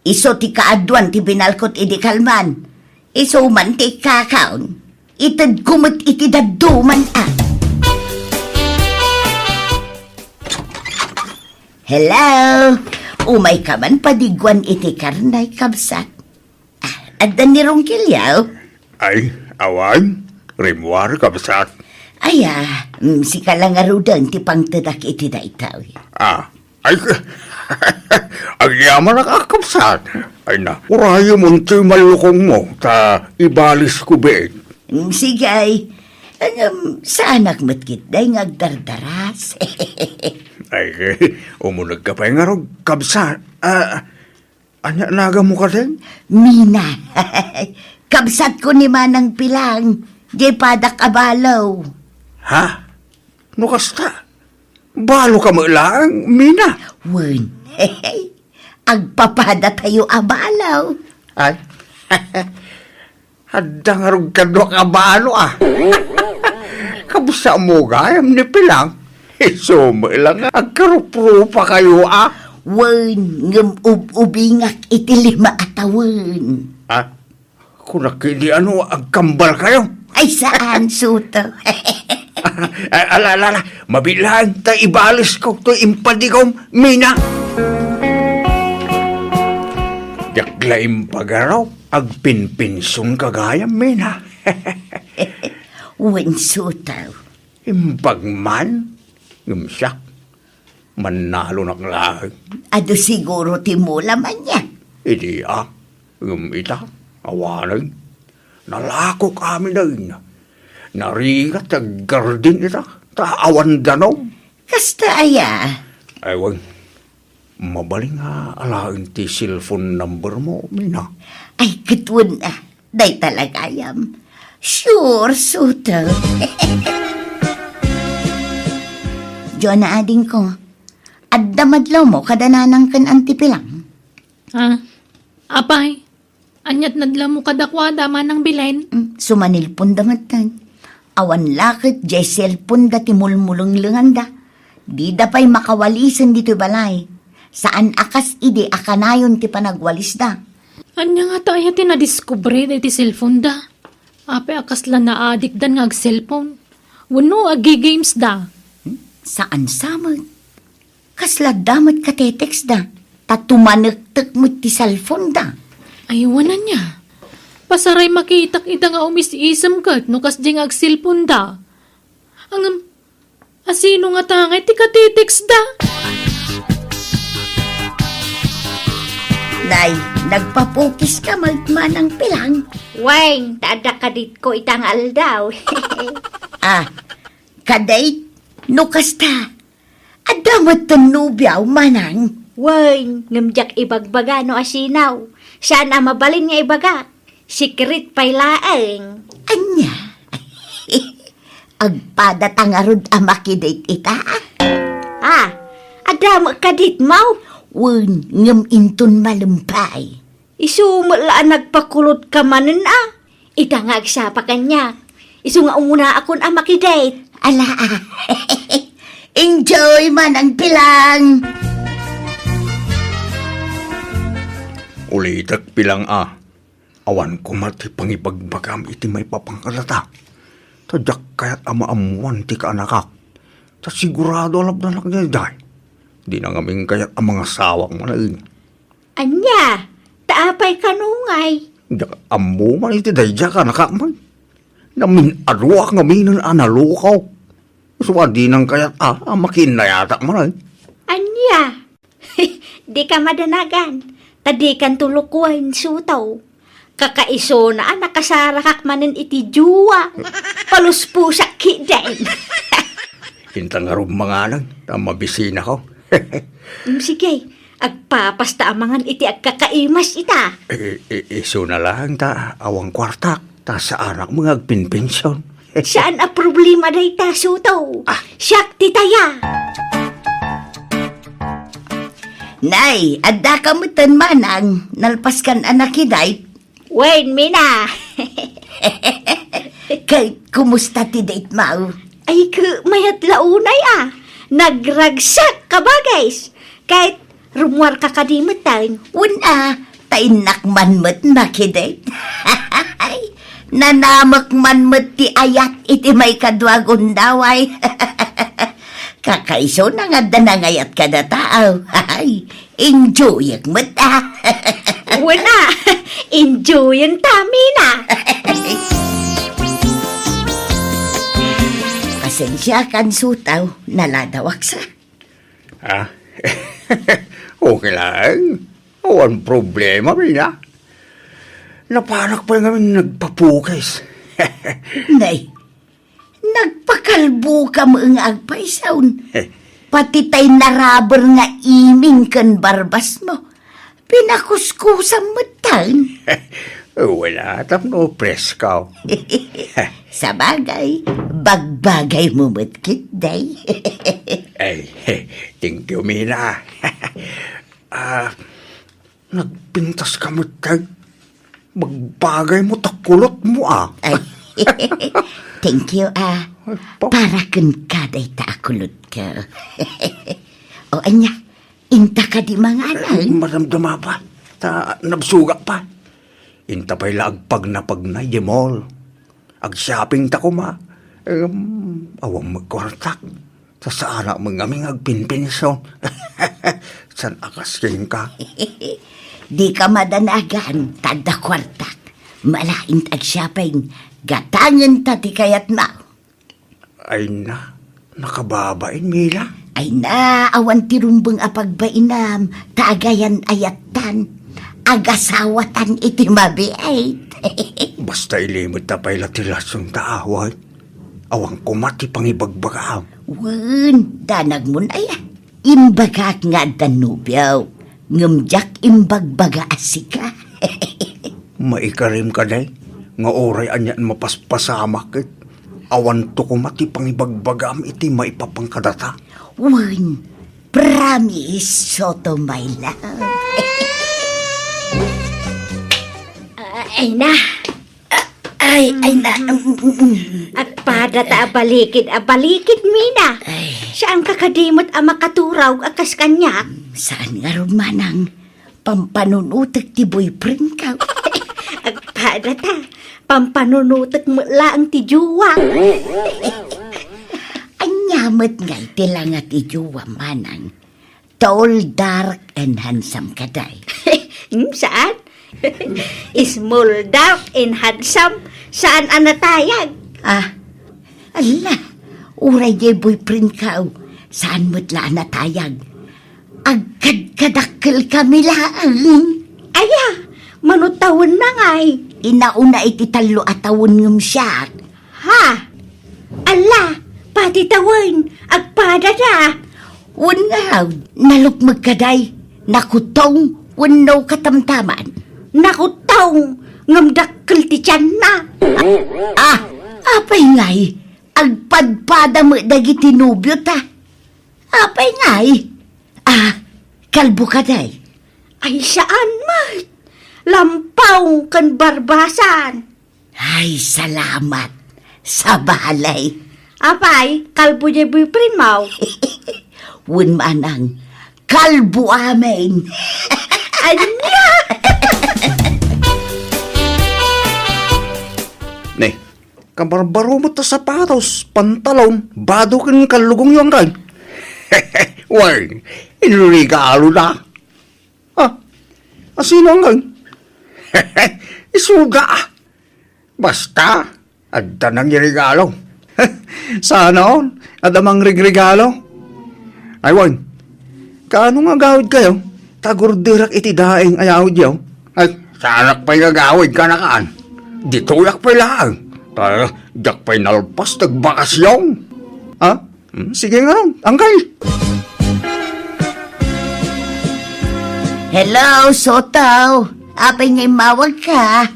Iso ti kaadwan ti binalkot idi kalman. Iso man ti kakaon. Itad kumot iti daduman Hello? Umay ka man padigwan iti karnay kabsat. Adan ni Rongkilyaw? Ay, awan. Rimwar kabsat. Aya, si kalangarudan ti pangtadak iti daitaw. Ay, agyaman nakakabsat. Ay na, urayo mo ti malukong mo, ta ibalis ko ben. Sigay, Sa anak matkit day ngagdardaras. Ay, umunag ka pa nga ron, kabsa. Anya naga mo ka din? Mina, kabsat ko ni Manang Pilang, di padak abalaw. Ha? No kasta? Balo ka mo lang, Mina. Wen, agpapada tayo abalaw. Ay, hadda nga ron ka do ka balo Kabsa mo gayam ni Pilang. Isumo lang agkarup-rupa kayo Wen, ngem ubingak iti 5 atawon. Kung nakili ang kambal kayo. Ay saan, Suto? Alala, mabilaan ta ibalis ko to impadigom, Mina. Yaklaim pagaraw, agpinpinsun kagayam, Mina. Wen, Suto. Impagman, gumsak, manalo ng lahag. Ado siguro timula man yan. Idi gumita, awanag. Nalako kami na yun. Narigat ang gardin ita, taawan danaw. Kasta aya. Ewan, mabaling alain ti cellphone number mo, Mina. Ay, kitwon na. Day talagayam. Sure, Suto. Diyo na ading ko. Adda madlaw mo, kadananang kan antipilang. Apay, anyat nadla mo kadakwada manang bilen. Sumanilpon damatan. Awan lakit, jay cellphone da timulmulong lunganda. Di da pa'y makawalisan dito balay. Saan akas ide akanayon ti panagwalis da. Anya nga tayo tinadiskubre ti cellphone da. Ape akas lang na adik dan nga cellphone. Wano agi-games da. Saan samag? Kasla damat katetex da. Tatumanagtak mo ti cellphone da. Aywanan niya. Pasaray makitak ita nga umis-isam kat no kas ding ag-cellphone da. Ang asino nga tangay ti katetex da. Nay, nagpapukis ka Manang Pilang. Weng, tada ka dit ko itang aldaw. Kadait, no kasta. Adamat tanubyaw, Manang. Weng, ngamjak ibagbaga no asinaw. Sana mabalin nga ibaga. Secret pay laeng. Anya? Agpadat ang arod amakidate ita. Adam ka dit mau. Wen, ngam inton malumpay. Isumala nagpakulot ka manen Itangag sa pa kanya. Isu nga umuna akon amakidate. Ala, enjoy Manang Pilang. Ulitak Pilang Awan ko mati pangipagbagam iti may papangkalata. Tadyak kaya't amaamuan ti kaanakak. Ta sigurado alap niya day. Di na ngaming kaya't ang mga sawang manain. Anya, taapay kanungay. Diyak amu man iti day diyak anakak man. Namin aruak ngamin ang analukaw. Suwa di nang kaya't makin na yatak manain. Anya, di ka madanagan. Tadi kan tulukuan sutaw. Kakaiso na nakasarakak manin iti juwa. Paluspusak kidain. Hintang nga mga nang, mabisina ko. Sige, agpapasta amangan iti agkakaimas ita. Iso na lang awang kwartak, sa anak mga agpinpensyon. Saan a problema day ta, sutaw? Siyak titaya. Nay, adda ka mutan Manang, nalpaskan anak hiday. Wen, Mina. Kay, kumusta ti date mau? Ay, mayat launay Nagragsak ka ba, guys? Kahit rumwar ka kadimatan. Una, tainak man mo't makidate. Nanamak man mo't ti ayat iti may kadwagon daway. Kakaiso na nga danangayat ka na tao. Enjoy ang mo't Wala, enjoy ang Mina. Pasensya kan sutaw, naladawak sa. Okay lang. Awan problema, Mina. Napanak pa nga nagpapukis. Nay, Nagpakalbo ka mo ang agpaisaon. Pati tay naraber nga iming kan barbas mo. Pinakuskusang matang. Wala tapno preskaw. Sa bagay, bagbagay mo matkit, day. Ay, thank you, Mina. Nagpintas ka mo, tag. Magbagay mo, takulot mo, Ay, thank you, para kun kaday taakulot ka. O, anya, inta ka di mga anak. Maramdama pa. Nabsuga pa. Inta pa'y laagpag na pagnay, di mall. Ag-shopping ta ko, ma. Awang magkwartak. Sa anak mga aming agpinpinson. San akas king ka? Di ka madanagan, tada kwartak. Malain ag-shopping. Gatangan ta di kayat na. Ay na, nakababain, Mila. Ay na, awan tirumbang apagbainam. Taagayan ayatan. Agasawatan iti mabiait. Basta ilimod na pa'y latilasong taaway. Awang kumati pangibagbagaam. Wen, danag mo na ya. Imbagak nga danubyaw. Ngamjak imbagbaga asika. Maikarim ka day. Nga oray anyan mapaspasamak. Awan to kumati pangibagbagaam iti maipapangkadata. Wen, promise, Soto, my love. Ay na. Ay na. Agpada ta abalikid, Mina. Saan kakadimot ang makaturaw akas kanya? Saan nga ron manang pampanunutak ti boyfriend ka? Agpada ta, pampanunutak mo lang ti juwa. Anyamat nga iti lang at ijuwa manang. Tall, dark, and handsome kaday. Saan? Small, dark, and handsome. Saan ang natayag? Ala, uray jay boyfriend ka. Saan mo't laan natayag? Agkad-kadakkel kami lang. Aya, manutawon na ngay. Inauna iti talo at tawon ngum siya. Ha? Ala, pati tawon. Agpada na. Unaw, nalukmag kaday. Nakutong, unaw katamtaman. Nakutong, ngamdakkel ti tiyan na. Apay ngay, agpadpada mo dagiti nubyo ta. Apay ngay, kalbo ka day. Ay saan mat? Lampaw kan barbasan. Ay, salamat. Sa balay. Apay, kalbo niya boyfriend mo. Wun manang, kalbo amin. Anya! Ne, kabarbaro mo ta sapatos, pantalon, bado kang kalugong yung kan. Why, inurigalo na. Sino ang kan? Isuga. Basta, adda nang irigalo. Sana on, adamang rigregalo. Ay, Wan, kaano nga gawid kayo? Tagurdirak iti daing ayaw diyaw. Ay, sanak pa'y gagawid ka na kaan. Dito yak pa'y lang. Yak pa'y nalpas nagbakasyon. Sige nga, angkay. Hello, Soto. Apay ngay mawag ka.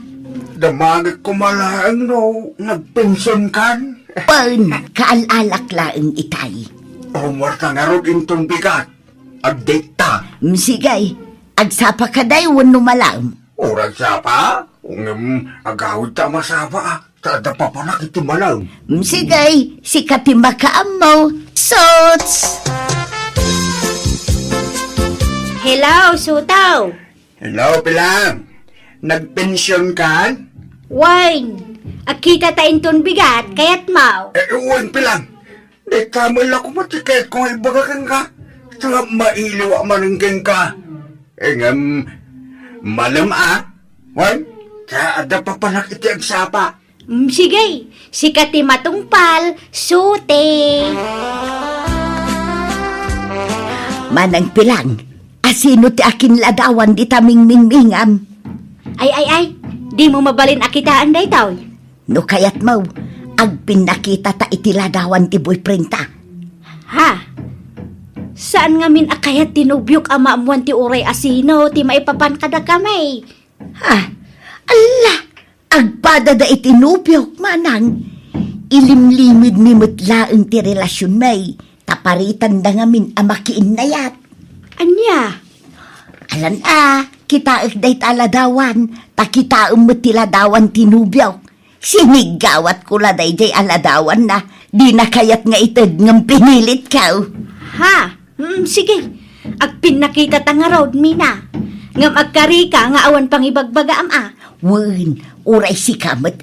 Damagit ko malaang no, nagpension kan. Pan, kaalalak laeng itay. Umarta nga rin intong bigat. Update ta. Sigay, agsapa ka day, wano malam. Urag sapa? Agawid ta masapa. Tada pa panak iti malam. Sigay, si katimakaam mo. Sots! Hello, Sutaw. Hello, Pilang. Nagpensyon kan? Wine, akita ta inton bigat, kayat mau. Uwan, Pilang. Di kamay lang kumatiket kung ibagakan ka. Saka mailiwa maningking ka. Malam Wan, sa ada pa panak iti agsapa. Sige, si katimatungpal, sute. Manang Pilang, asino ti akin ladawan di taming mingmingam. Ay, di mo mabalin akitaan day tao. No kayat mo, agpinakita ta itiladawan ti boyfriend ta. Ha? Saan nga min akayat tinubyok ama amuan ti uray asino ti maipapan kada kamay? Ha? Ala, agpada da itinubyok manang. Ilimlimid mi mutlaeng ti relasyon may. Taparitan da ngamin amakiin na yat. Anya? Alan kita day taladawan. Takita tiladawan tinubyok. Sinigawat ko la day jay aladawan na. Di na kayat nga itag ng pinilit ka. Ha? Sige. Agpin nakita ta nga road, mina. Ngam agkari ka nga awan pang ibagbaga Wen, uray si kamot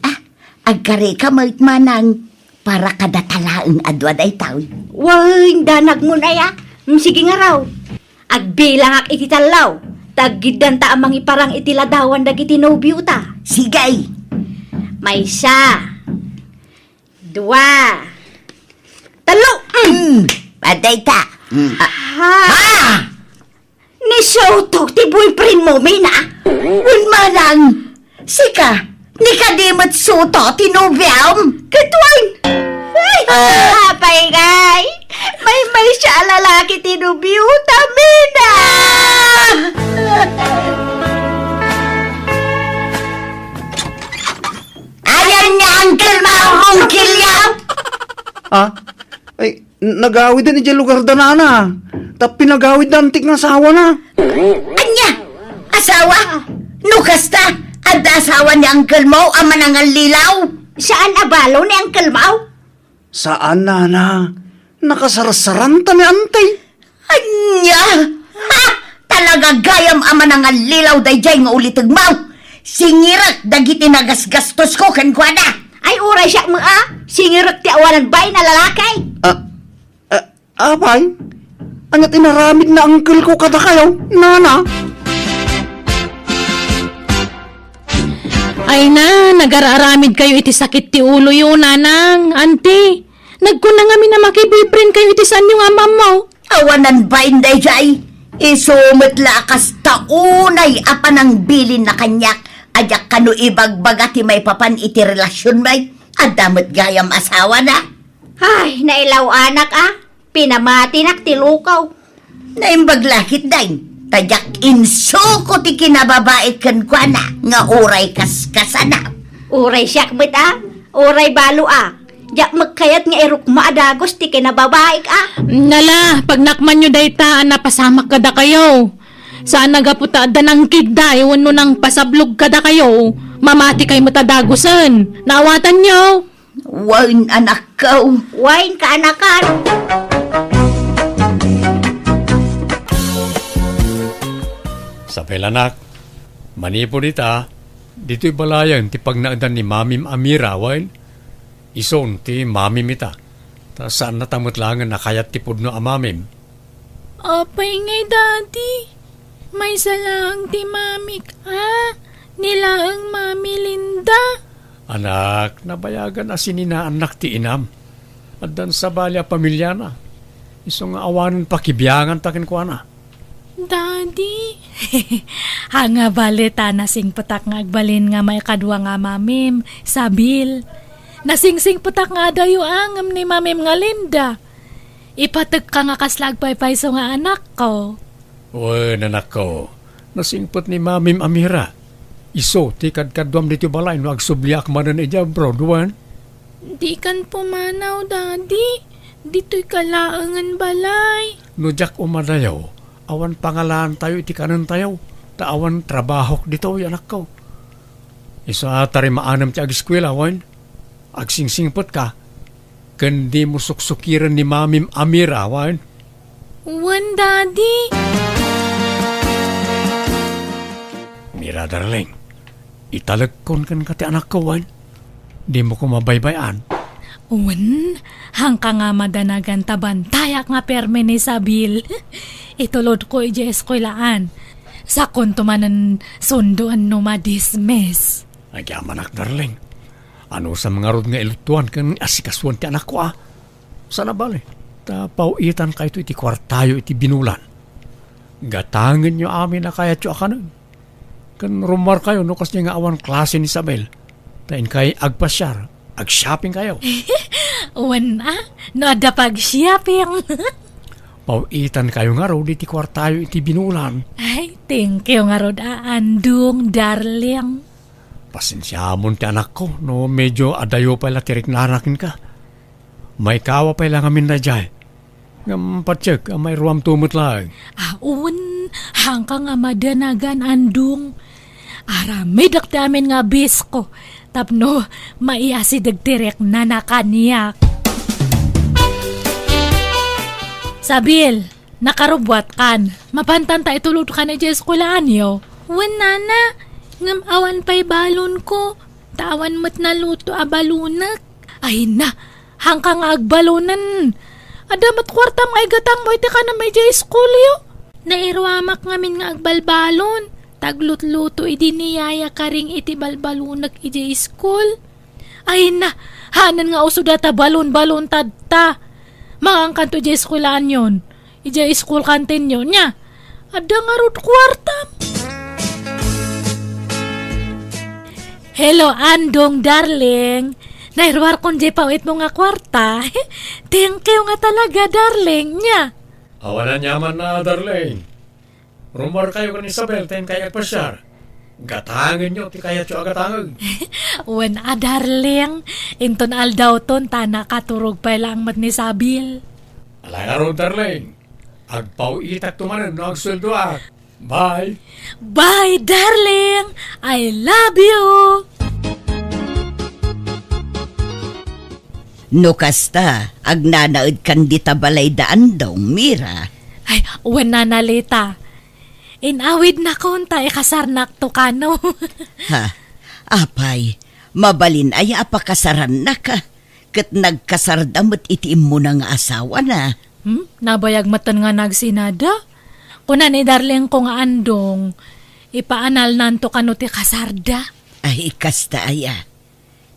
Agkari ka manang para kadatalaang adwa day taon. Wen, danag mo na ya. Sige nga raw. Agbilang ak ititalaw. Taggidan ta amang iparang itiladawan dagiti nobyo ta. Sigay. May isa. 2. 3. Paday ta. Ha? Ni Soto, ti boyfriend mo, mina? Un manang. Sika, ni kadimot suto tinubiyam. Katuan! Ay, paingay! May siya lalaki tinubiyuta, mina! Ayan niya, Uncle Mahong Kilyam! Ay, nagawid din iti lugar da na. Tapi nagawid da antik nga asawa na. Anya? Asawa? Nukas ta? At asawa ni Uncle Mo ang manangal lilaw? Saan abalo ni Uncle Mau? Saan, nana? Nakasarasaran ta ni antay. Anya? Ha? Talaga gayam ang manangal lilaw day jay nga ulitag Mau. Singirat dagiti nagasgastos ko kankwada. Ay, uray siya mo Singirat ti awanan bay na lalakay. Abay? Anyat inaramid na uncle ko kada kayo, nana? Ay na, nag-araramid kayo iti sakit ti ulo yun, nanang. Auntie, nagkuna nga na makiboyfriend kayo iti saan yung amam mo. Awanan ba inday jay? Isumit lakas taunay apan ang bilin na kanyak. Ajak kanu ibagbaga ti may papan iti relasyon may. Adamot gayam asawa na. Ay, nailaw anak Pinamati nak ti lukaw. Naimbaglakit dain. Tajak insuko ti kinababait kan kwa na. Nga uray kaskasana. Uray siyak bet Uray balo Diyak magkayat nga eruk maadagos ti kinababaik Nala, pag nakman nyo dayta, napasamak kada kayo. Saan nagaputa da ng kidda, iwan no nang pasablog kada kayo. Mamati kayo matadagosan. Naawatan nyo. Wine anak ko. Wine ka anakan. Sapel anak, manipo dita, dito'y balayan ti pagnaadan ni Mamim Amira, wain. Ison ti Mamim ita. Ta saan natamutlangan na kayat ti pudno amamim? Apay ngay, Daddy. May salang ti Mamik, Nila ang Mami Linda. Anak, nabayagan na sinina anak ti inam. At dan sa balya pamilya na. Isong awanan pakibiyangan takin ko na. Daddy. Hanga balita nasing patak nga agbalin nga may kadwa nga mamim. Sabil. Nasingsing patak nga dayo angam ni mamim nga Linda. Ipatag ka nga kaslagpaypay so nga anak ko. Uy, anak ko. Nasingpot ni Mamim Amira. Iso, tikad-kadwam dito balay no agsubliak manan ija bro, duwan. Di kan pumanaw, Daddy. Dito'y kalaangan balay. No jak umadayaw, awan pangalaan tayo iti kanan tayo. Taawan trabahok dito, anak ko. Isa atari maanam ti agiskwela, wan. Agsingsingpot ka. Kandi mo suksukiran ni Mamim Amira, wan. Wan, Daddy. Mira, darling. Italagkon kan kati anak ko, wan. Di mo ko mabaybayan. Wan, hangka nga madanagan taban tayak nga perme ni Sabil. Itulod ko ije eskwelaan. Sa kontumanan sunduan no madismes. Ay, anak, darling. Ano sa mga rod nga ilutuan kan asikaswan ti anak ko, Sana bali. Tapauitan kayo iti kwartayo iti binulan. Gatangan nyo amin na kaya tiyo akanan. Kan rumar kayo no kas niya nga awan klase ni Isabel. Tain kay agpasyar. Ag-shopping kayo. Wan no ada pag-shopping. Pauitan kayo nga ro, di ti kwartayo iti binulan. Ay, thank you nga rod, Andong, darling. Pasensya mo ti anak ko, no medyo adayo pala tirik narakin ka. May kawa pala ngamin na dyan. Ngam patsek, may ruam tumot lang. Hangka nga madanagan, Andong. Aramid ak amin nga bis ko. Tapno, maiasidag tirek na nakaniyak. Sabil, nakarubwat kan. Mapantan ta itulod ka na dyan eskulaan yo. Nana, ngam awan pa'y balon ko. Tawan mo't naluto a balunak. Ay na, hangka nga agbalunan. Adamat kwarta may gatang mo iti ka na may dyan school yo. Nairwamak ngamin nga agbalbalon. Taglutluto iti niyaya karing iti balbalunak iti school. Ay na, hanan nga uso data balon-balon tadta. Mga kanto iti schoolan yon. Iti school kantin yon niya. Ada nga rut kwartam. Hello, Andong, darling. Nairwar kong di pawit mo nga kwarta. Thank you nga talaga, darling niya. Awalan yaman na, darling. Rumor kayo kan Isabel, tayo kaya agpasyar. Gatangin nyo, ti kaya tiyo agatangin. Wan darling. Inton aldaw ton, tana katurog pa lang mat ni Sabil. Alay nga ron, darling. Agpauitak tumanan, no agsweldo ak. Bye. Bye, darling. I love you. No kasta, agnanaod kan dita balay daan daw, Mira. Ay, wan nanalita. Inawid na konta, kasarnak to kano. Ha, apay, mabalin ay apakasaran na ka. Kat nagkasardamot itiim mo na nga asawa na. Nabayag matan nga nagsinada. Kuna ni darling ko nga Andong, ipaanal nanto kano ti kasarda. Ay, kasta aya.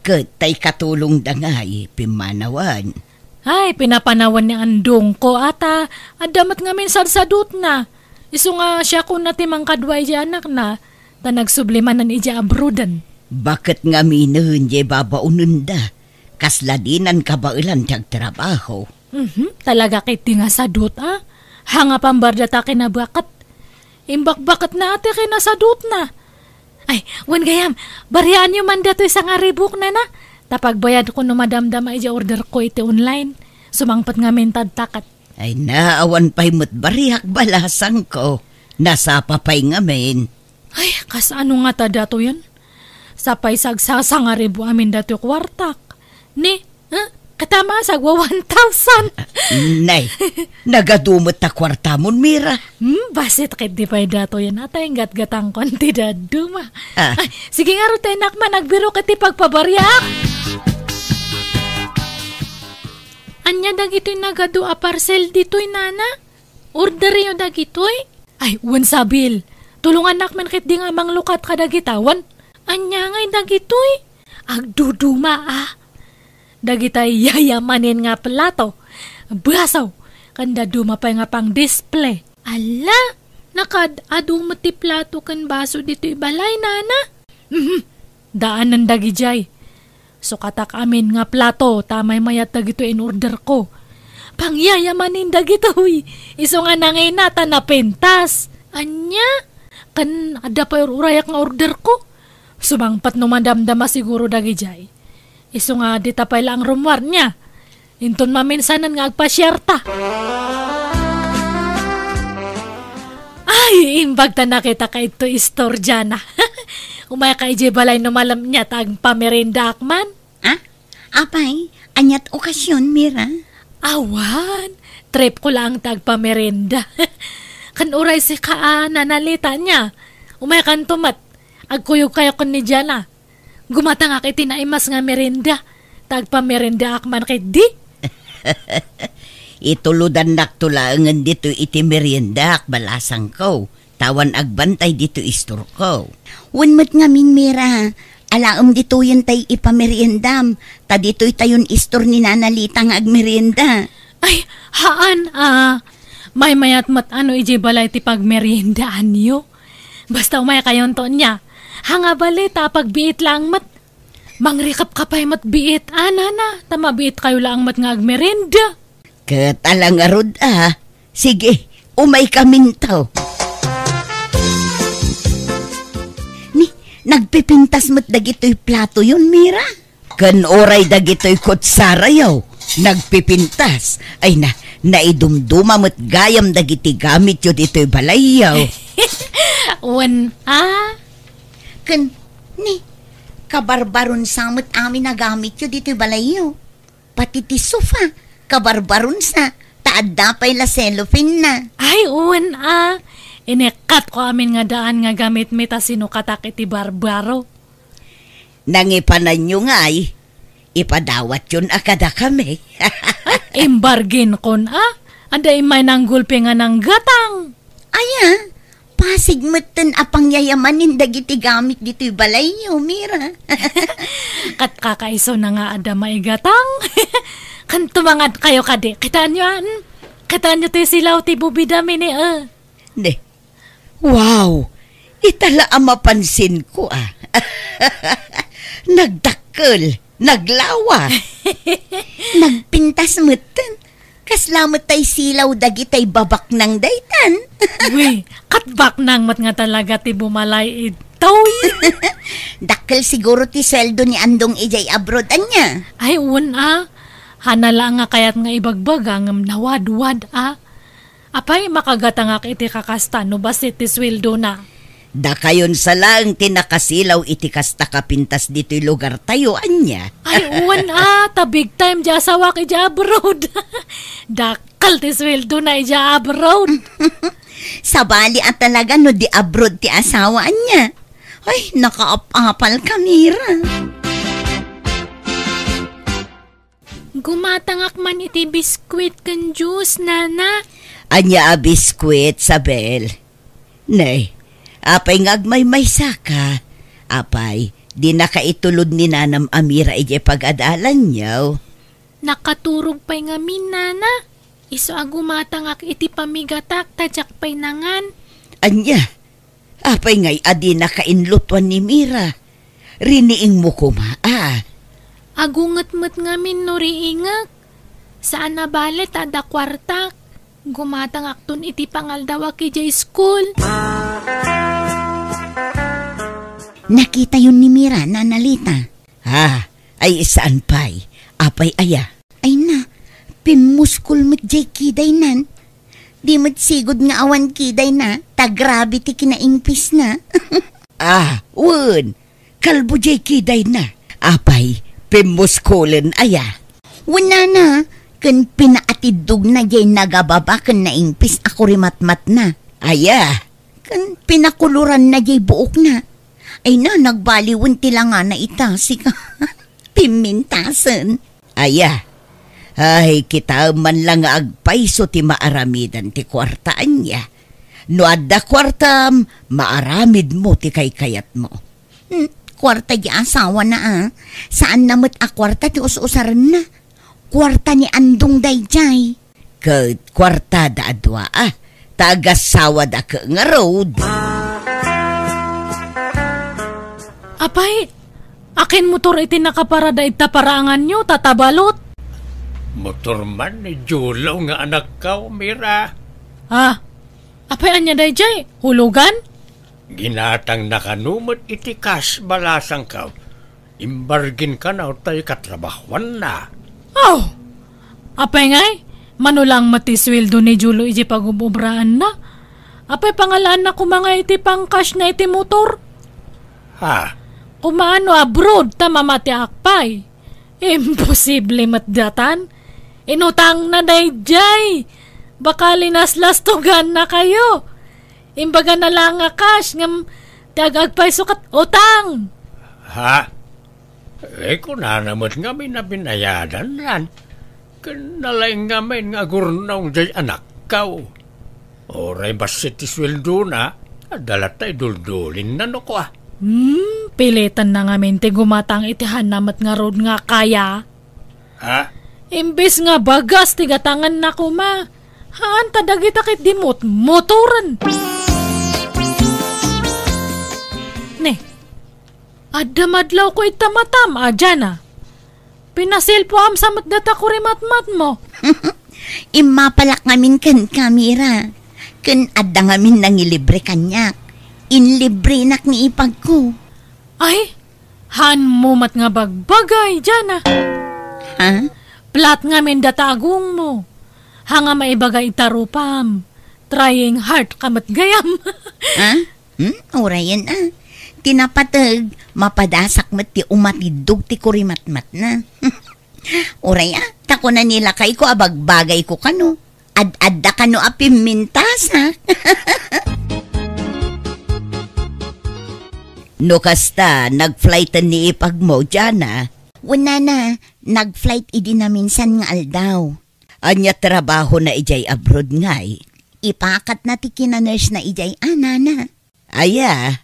Kat tay katulong da nga pimanawan. Ay, pinapanawan ni Andong ko ata, adamat nga min sadsadot na. Isu nga siya kung natimang kadway di anak na, ta nagsublimanan ija abroadan. Bakit nga minuhun di babaunan da? Kasladinan kabailan tiyag trabaho. Talaga kiti nga sadot Hanga pambarda ta kinabakat. Imbak-bakat na ate kinasadot na. Ay, wan gayam, bariaan nyo man dato isang aribok na na. Tapagbayad ko no madamdama ija order ko iti online. Sumangpat nga mentad takat. Ay naawan pa'y mutbariak balasang ko. Nasa papay ngamin. Ay, kas ano nga ta dato yan? Sapay sagsasa nga ribu amin dato kwartak. Ni, katama sagwa 1,000. Nay, nagadumot ta kwartamon, Mira. Basit kit di pa'y dato yan. Atay gat-gatang konti daduma. Ay, sige nga ro nakman, nagbiro kiti pagpabariak. Anya dagito'y nagado a parcel dito'y nana? Order yun dagito'y? Ay, wan Sabil. Tulungan nakman kit di nga manglukat ka dagitawan. Anya nga'y dagito'y? Agduduma Dagitay yayamanin nga plato. Basaw, kanda duma pa nga pang display. Ala, nakad-adu ti plato kan baso dito'y balay nana. Daanan dagijay. So katak amin nga plato, tamay mayat dagito in order ko. Pangyayamanin dagito'y. Iso nga nanginata na pentas. Anya, kan ada pa urayak nga order ko. Sumangpat no madamdama siguro dagijay. Iso nga dita pa lang rumwar niya. Inton maminsanan nga agpasyerta. Ay, imbag ta nakita ka ito istorya na. Umaya ka ije balay no malam niya tag pamerenda akman. Apay, anyat okasyon, Mira. Awan, trip ko lang tag pamerenda. Kan uray si nanalita niya. Umaya kan tumat. Agkuyog kayo kon ni Jana. Gumata nga kay tinaimas nga merenda. Tag pamerenda akman kay di. Ituludan naktulangan dito iti merienda balasang ko. Tawan agbantay dito istor ko. Unmat ngamin, Mira. Alaam dito yun tay ipameriendam. Ta dito'y tayon istor ni nanalita nga agmerienda. Ay, haan may mayat mat ano ije balay ti pagmeriendaan niyo. Basta umaya kayon to niya. Hanga balita pagbiit lang mat. Mangrikap ka pa'y matbiit, na. Tamabiit kayo lang mat nga agmerenda. Katalang arod Sige, umay kamintaw. Ni, nagpipintas mo't dagito'y plato yun, Mira. Kan oray dagito'y kutsara yaw. Nagpipintas. Ay naidumduma mo't gayam dagiti gamit yun dito'y balay yaw. Kan, kabarbaron samot amin na gamit yun dito'y balay yaw. Pati ti sofa, kabarbaron sa taadda pa'y la cellophane na. Ay, Inekat ko amin nga daan nga gamit mita sinukatak iti barbaro. Nangipanan nyo nga ipadawat yun akada kami. Imbargin kon Anday may nanggulpi nga ng gatang. Pasig matan apang yayamanin dagiti gamit dito'y balay nyo, Mira. Kat kakaiso na nga ada may gatang. Kan tumangat kayo kadi. Kitaan nyo ti silaw ti bubidami ni Wow! Itala ang mapansin ko Nagdakkel, naglawa. Nagpintas matan. Kaslamot tay silaw dagitay babak ng daytan. Uy, katbak nang mat nga talaga ti bumalay itoy. Dakkel siguro ti sweldo ni Andong ijay abroad anya. Ay, hanala nga kayat nga ibagbaga ngam nawad-wad Apay makagatangak iti kakasta no basit ti sweldo na. Da kayon sa lang tinakasilaw iti kasta kapintas dito'y lugar tayo, anya. Ay, ta big time di asawak ija abroad. Dakal ti sweldo na ija abroad. Sabali at talaga no di abroad ti asawa anya. Ay, nakaapapal ka, Mira. Gumatangak man iti biskwit kan juice, nana. Anya biskwit, Sabel. Nay, apay ngagmay saka. Apay, di nakaitulod ni Nanam Amira ije pag-adalan niyaw. Nakaturog pa'y ngamin, nana. Iso agumatangak iti pamigatak, tadyak pa'y nangan. Anya, apay ngay adi nakainlutuan ni Mira. Riniing mo kuma, Agungat-mat ngamin no riingak. Saan na balet ada kwartak. Gumatangak tun iti pangaldawa ki jay school. Nakita yun ni Mira, nanalita. Ay saan pa'y? Apay aya. Ay pimuskul mat jay kiday nan. Di mat sigod nga awan kiday na. Tagrabe ti kinaingpis na. Kalbo jay kiday na. Apay, pimuskulen aya. Wala na. Kan pinaatidog na jay nagababa kan naingpis ako rimatmat na. Aya. Kan pinakuluran na jay buok na. Ay nagbaliwan tila nga na itasi ka. Pimintasan. Aya. Ay, kita man lang agpaiso ti maaramidan ti kwartaan niya. No adda kwartam, maaramid mo ti kayat mo. Kwarta di asawa na Saan namot kwarta ti us-usaran na? Kwarta ni Andong dayjay. Kwarta da adwa Tagasawa da ka nga road. Apay, akin motor iti nakaparada ita parangan nyo, tatabalot. Motor man ni Julaw nga anak ka, Mira. Apay anya dayjay, hulugan? Ginatang nakanumot iti cash balasang ka. Imbargin ka na o tayo katrabahuan na. Apay ngay, manulang matisweldo ni Julo iti pag-ububraan na. Apay pangalaan na kumanga iti pang cash na iti motor. Kumaano abroad ta mamati akpay. Imposible matdatan. Inutang na dayjay. Baka linaslas-tugan na kayo. Imbaga na lang nga cash ngam tagagpay sukat utang. Kung nanamot nga may nabinayadan ran. Kanalay nga may nga gurnaw jay anak kao. Oray basit isweldo na, dalat tayo duldulin na no ko Pilitan na nga mente gumatang itihan namat nga road nga kaya. Imbes nga bagas tigatangan na kuma. Haan tadagitakit di motoran. Adda madlaw ko itamatama dyan ah. Pinasil po am sa matdata ko rimatmat mo. Imapalak ngamin kan kamera. Kan adda ngamin nangilibre kanyak. Inlibre nak ni ipag ko. Ay, han mo mat nga bagbagay dyan ah. Ha? Plat ngamin datagong mo. Hanga maibagay itarupam. Trying hard kamat gayam. Ha? Orayan ah. Tinapatag, mapadasak mat ti umatidog ti kurimatmat na. Oray ah, tako na nila kay ko abagbagay ko kano. Ad-adda kano apimintas ha. No kasta, nag-flightan ni ipag mo dyan ah. Una na, nag-flight idi na minsan nga aldaw. Anya trabaho na ijay abroad ngay. Ipakat na ti kinaners na ijay anana. Aya,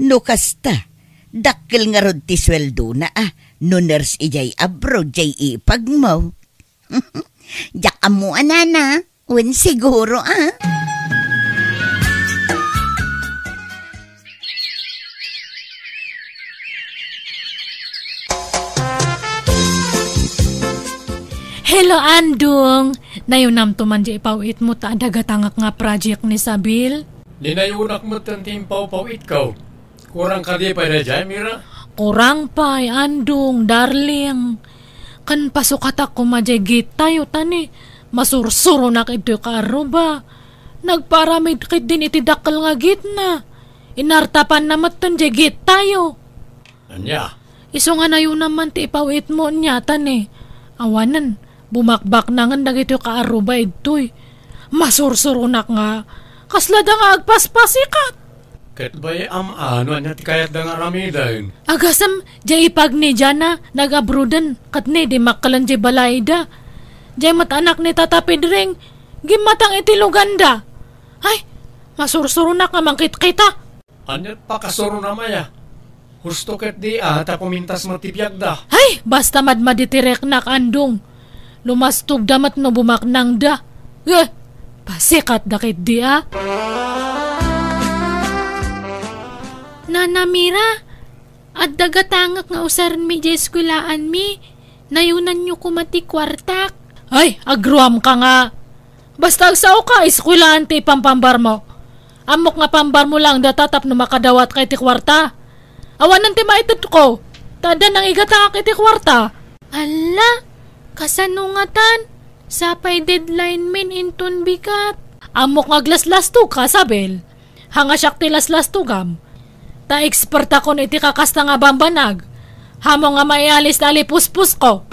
no kasta, dakil nga rod ti sweldo na ah. No nurse ijay abroad jay ipag mo. Diyak mo anana, wen siguro ah. Hello, Andong. Nayunam to man di ipawit mo ta dagatangak nga project ni Sabil. Di na yunak mo tanting pawpawit ko. Kurang ka di pa na dyan, Mira? Kurang pa, Andong, darling. Kan pasukat ako majagit tayo, tani. Masursuro na kito ka ba? Nagparamid kit din itidakal nga gitna. Inartapan na matan jagit tayo. Anya? Iso nga na yun naman ti ipawit mo niya, tani. Awanan, bumakbak na nga nagito ka ba ito'y. Masursuro na nga. Kaslada nga agpaspasikat. Kat ba'y ano niya ti kayat da nga ramidan? Agasam, jay ipag ni Jana, nag-abroadan, kat ni di makalan jay balayda. Jay matanak ni tatapid ring, gimatang itiluganda. Ay, masursuro na ka mangkit kita. Anyat pakasuro na maya. Husto kat di ata kumintas mo tipyag da. Ay, basta madmaditirek nak Andong. Lumastog damat no bumaknang da. Pasikat dakit di ah. Nana Mira, at dagatangak nga usaran mi jay eskulaan mi, nayunan nyo kumati kwartak. Ay, agruam ka nga. Basta agsaw ka, eskulaan ti pampambar mo. Amok nga pambar mo lang datatap no makadawat kay ti kwarta. Awanan ti maitut ko, tada nang igatangak iti kwarta. Ala, kasanungatan, sapay deadline min inton bikat. Amok nga glas-lasto ka, Sabel. Hanga siyak ti las-lastugam. Ta-expert ako na iti kakasta nga bambanag. Hamo nga maialis dali puspus ko.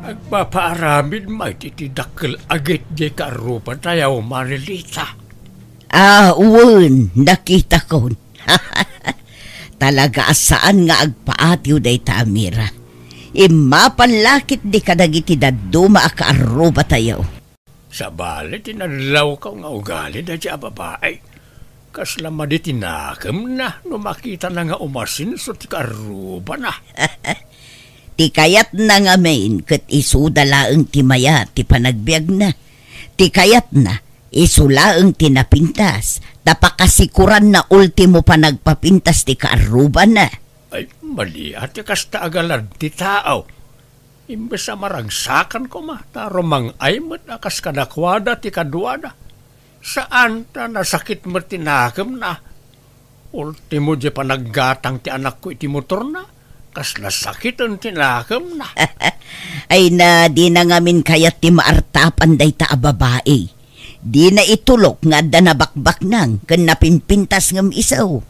Agpapaaramid may titidakil agit di karupan tayo, Marilita. Uwan, nakita ko. Talaga saan nga agpaatiw day ta, Amira. Imapanlakit di kadagiti daduma akaaruba tayo. Sa bali, tinadlaw ka nga ugali na siya babae. Kasla maditinakam na, no makita na nga umasin so ti karuba na. Ti kayat na nga main, kat isudalaang ti maya, ti panagbiag na. Ti kayat na, isulaang tinapintas, tapakasikuran na ultimo pa nagpapintas ti kaaruba na. Ay, mali at kasta agalad ti tao. Imbes sa maragsakan ko taromang ay mat akas kadakwada ti kadwada. Saan ta nasakit mo tinakam na? Ultimo di panaggatang ti anak ko iti motor na. Kas nasakit ang tinakam na. Ay na di na ngamin kayat ti maartapan day ta babae. Di na itulok nga da nabakbak nang kan napinpintas ngam isaw.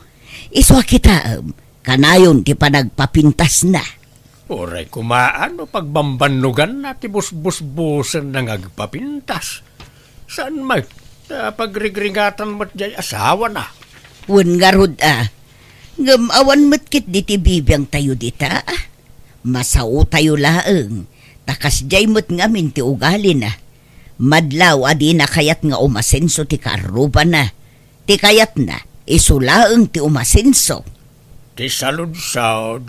Iswa kita kanayon ti panagpapintas na. Oray kumaan o pagbambanugan na ti busbus-busan nang agpapintas. Saan may pagrigringatan mo't jay asawa na? Wan nga rod ngamawan mo't kit di ti bibiyang tayo dita Masao tayo laeng. Takas jay mo't ngamin ti ugali na. Madlaw adi na kayat nga umasenso ti karuba na. Ti kayat na isulaeng ti umasenso. Ti salud-saud,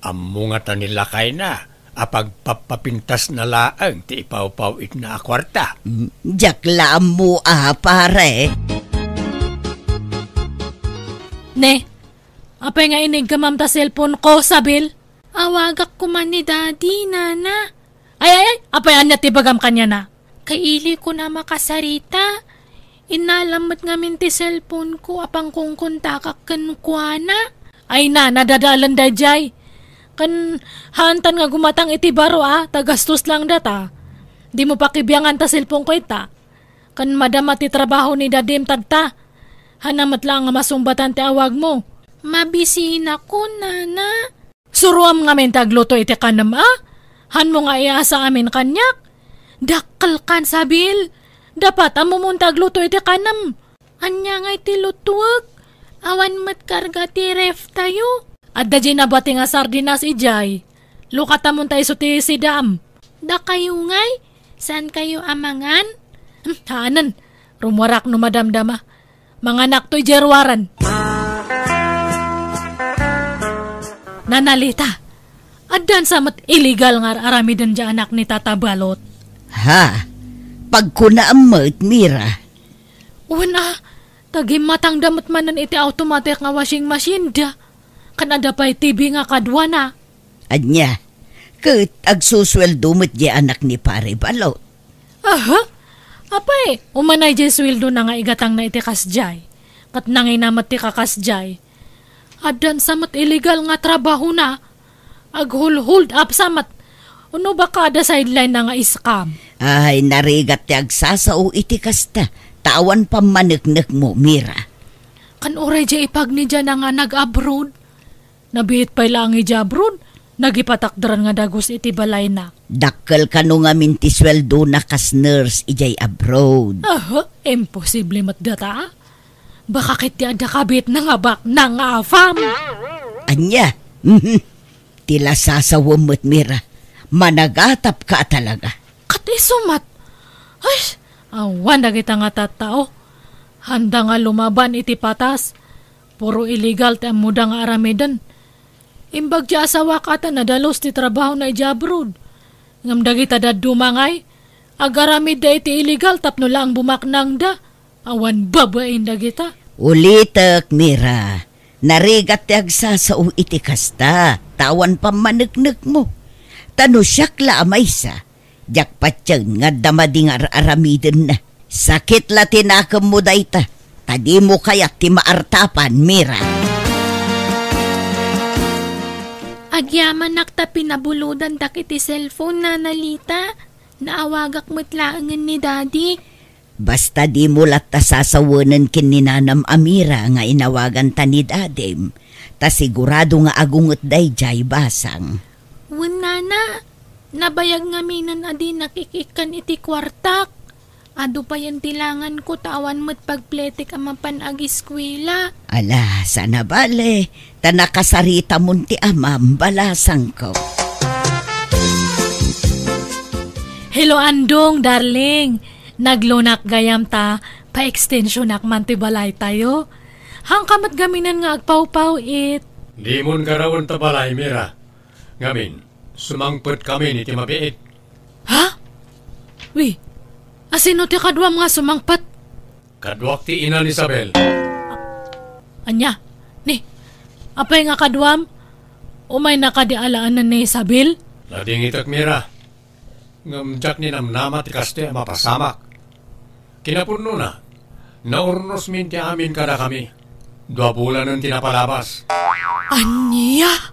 amo nga tanilakay na, apagpapapintas na laang ti ipaw-pawit na kwarta. Diyak laam mo pare. Ne, apay nga inig ka mam ta cellphone ko, sabil? Awagak ko man ni daddy, nana. Ay, apay anya tibagam kanya na. Kaili ko na makasarita. Inalamat ngamin ti cellphone ko, apang kung kontakak kanukwana. Ay na, nadadalan da jay. Kan hantan nga gumatang iti baro tagastos lang data. Di mo pakibiyangan ta cellphone ko ita. Kan madama ti trabaho ni dadim tagta. Hanamat lang nga masumbatan ti awag mo. Mabisina ko, nana. Suruam nga men tagluto iti kanam Han mo nga iasa amin kanyak. Dakkel kan sabil. Dapat amo mong tagluto iti kanam. Anya nga iti lutuag. Awan mat karga ti ref tayo. At da dyan nabati nga sardinas ijay. Lukata mo tayo so ti sidam. Da kayo ngay? Saan kayo amangan? Hanan. Rumwarak no madamdama. Mga anak to'y jerwaran. Nanalita. Adan samat illegal nga aramidon dyan anak ni Tata Balot. Ha? Pagkunaamot, Mira. Una, tagim matang damat manan iti automatic nga washing machine da. Kanada pa'y TV nga kadwa na. Anya, kat agsusweldo mo't di anak ni Pare Balot. Aha? Apay, umanay di sweldo na nga igatang na iti kasjay. Kat nangay namat ti kakasjay. Adan samat illegal nga trabaho na. Hold up samat. Uno ba kada sideline na nga iskam? Ay, narigat ti agsasao iti kasta. Tawan pa maneknek mo, Mira. Kan oray di ipag ni dyan nga nag-abroad. Nabiit pa'y lang abroad. Nagipatakdaran nga dagos iti balay na. Dakkel ka no nga mintisweldo na kas nurse ijay abroad. Aha, imposible matdata. Baka kiti ada kabit na nga bak na nga afam. Anya, tila sasawam mo't, Mira. Managatap ka talaga. Kati sumat. Ay, awan na kita nga tatao. Handa nga lumaban iti patas. Puro illegal ti amuda nga aramidan. Imbag di asawa kata nadalos ti trabaho na ijabrod. Ngam dagita da dumangay. Agaramid da iti illegal tapno lang bumaknang da. Awan babain dagita. Ulitek, Mira. Narigat ti agsasao iti kasta. Tawan pa maneknek mo. Tano siyakla amaysa. Diyak patyang nga damading aramiden na. Sakit la tinakam mo dayta. Tadi mo kayak ti maartapan, Mira. Agyaman nakta pinabuludan takiti cellphone na nalita. Naawagak matlaangan ni daddy. Basta di mo lata sasawanan kin ni Nanam Amira nga inawagan ta ni dadem. Ta sigurado nga agungot dayjay basang. Nana, nabayag nga minan adi nakikikan iti kwartak. Ado pa yan tilangan ko tawan mo't pagpletik ang mapanag-eskwela. Ala, sana bale. Ta nakasarita mon ti amam balasang ko. Hello Andong, darling. Naglunak gayam ta, pa-extension man ti balay tayo. Hangkamat gaminan nga agpaw-paw it. Di mon karawon ta balay, Mira. Ngamin, sumangpot kami ni ti mabiit. Ha? Wi, asino ti kadwam nga sumangpat? Kadwak ti ina ni Isabel. Anya, ni, apay nga kadwam? Umay nakadialaan na ni Isabel? Lading itak, Mira. Ngamjak ni namnama ti kaste mapasamak. Kinapuno na, naurnos min ti amin kada kami. 2 bulan ng tinapalabas. Anya?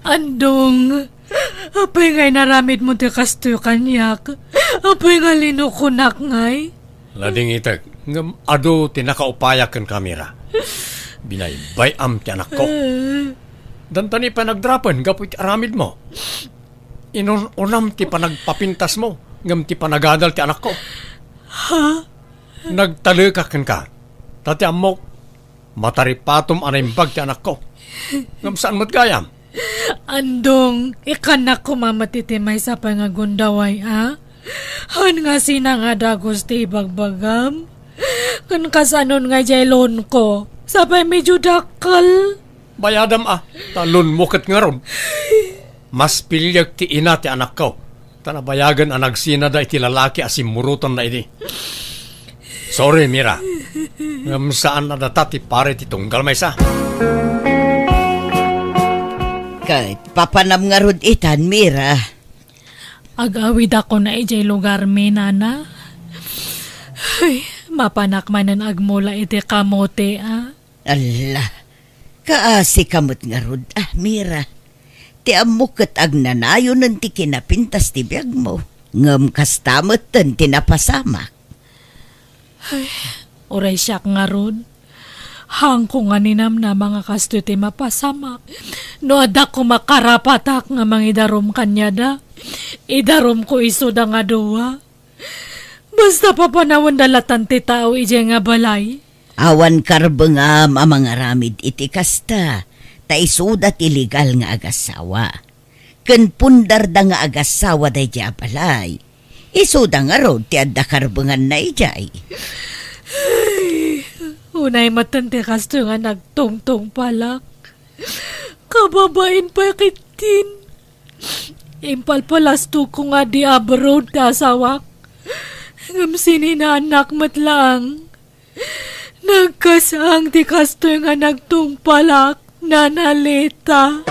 Andong, apay ngay naramid mo ti kastoy kanyak. Apay nga linukunak ngay. Lading itak, ngam ado tinakaupayak kan kamera. Binaybay am ti anak ko. Dantani pa nagdrapan, gapoy ti aramid mo. Unam ti pa nagpapintas mo, ngam ti pa nagadal ti anak ko. Ha? Nagtalikakan ka. Tati amok, mataripatom anaimbag ti anak ko. Ngam saan mo't gayam? Andong, ikanak ko mamatitimay sa pangagundaway, ha? Han nga sina nga dagos ti ibagbagam. Kan kasanon nga jaylon ko, sabay medyo dakal. Bayadam talon mo kat nga ron. Mas pilyag ti ina ti anak ko. Tanabayagan ang nagsina da iti lalaki asim murutan na ini. Sorry, Mira. Ngam saan na datati pare ti tunggal may sa. Kahit papanam nga rod itan, Mira. Agawid ako na ijay lugar mi, nana. Ay, mapanakmanan agmula iti kamote, Allah, kaasi kamot nga rod, Mira. Ti amukot ag nanayo nun ti kinapintas ti biyag mo. Ngam kastamot ten tinapasamak. Ay, oray siyak nga rod. Hangko nga ninam na mga kasto ti mapasamak. No ada ko makarapatak nga mangidarom kanya da. Idarom ko iso da nga duwa. Basta papanawan dalatan ti tao ije nga balay. Awan karbengam amang aramid iti kasta. Ta isudat illegal nga agasawa. Ken pundar da nga agasawa da ija balay. Isuda nga rod ti adda karbengan na ijay. Unay matante kasto nga nagtungtong palak. Kababain pa kitin. Impalpalasto ko nga di abroad kasawak. Ngam sininanak matlang. Nagkasang ti kasto nga nagtungpalak. Nanalita.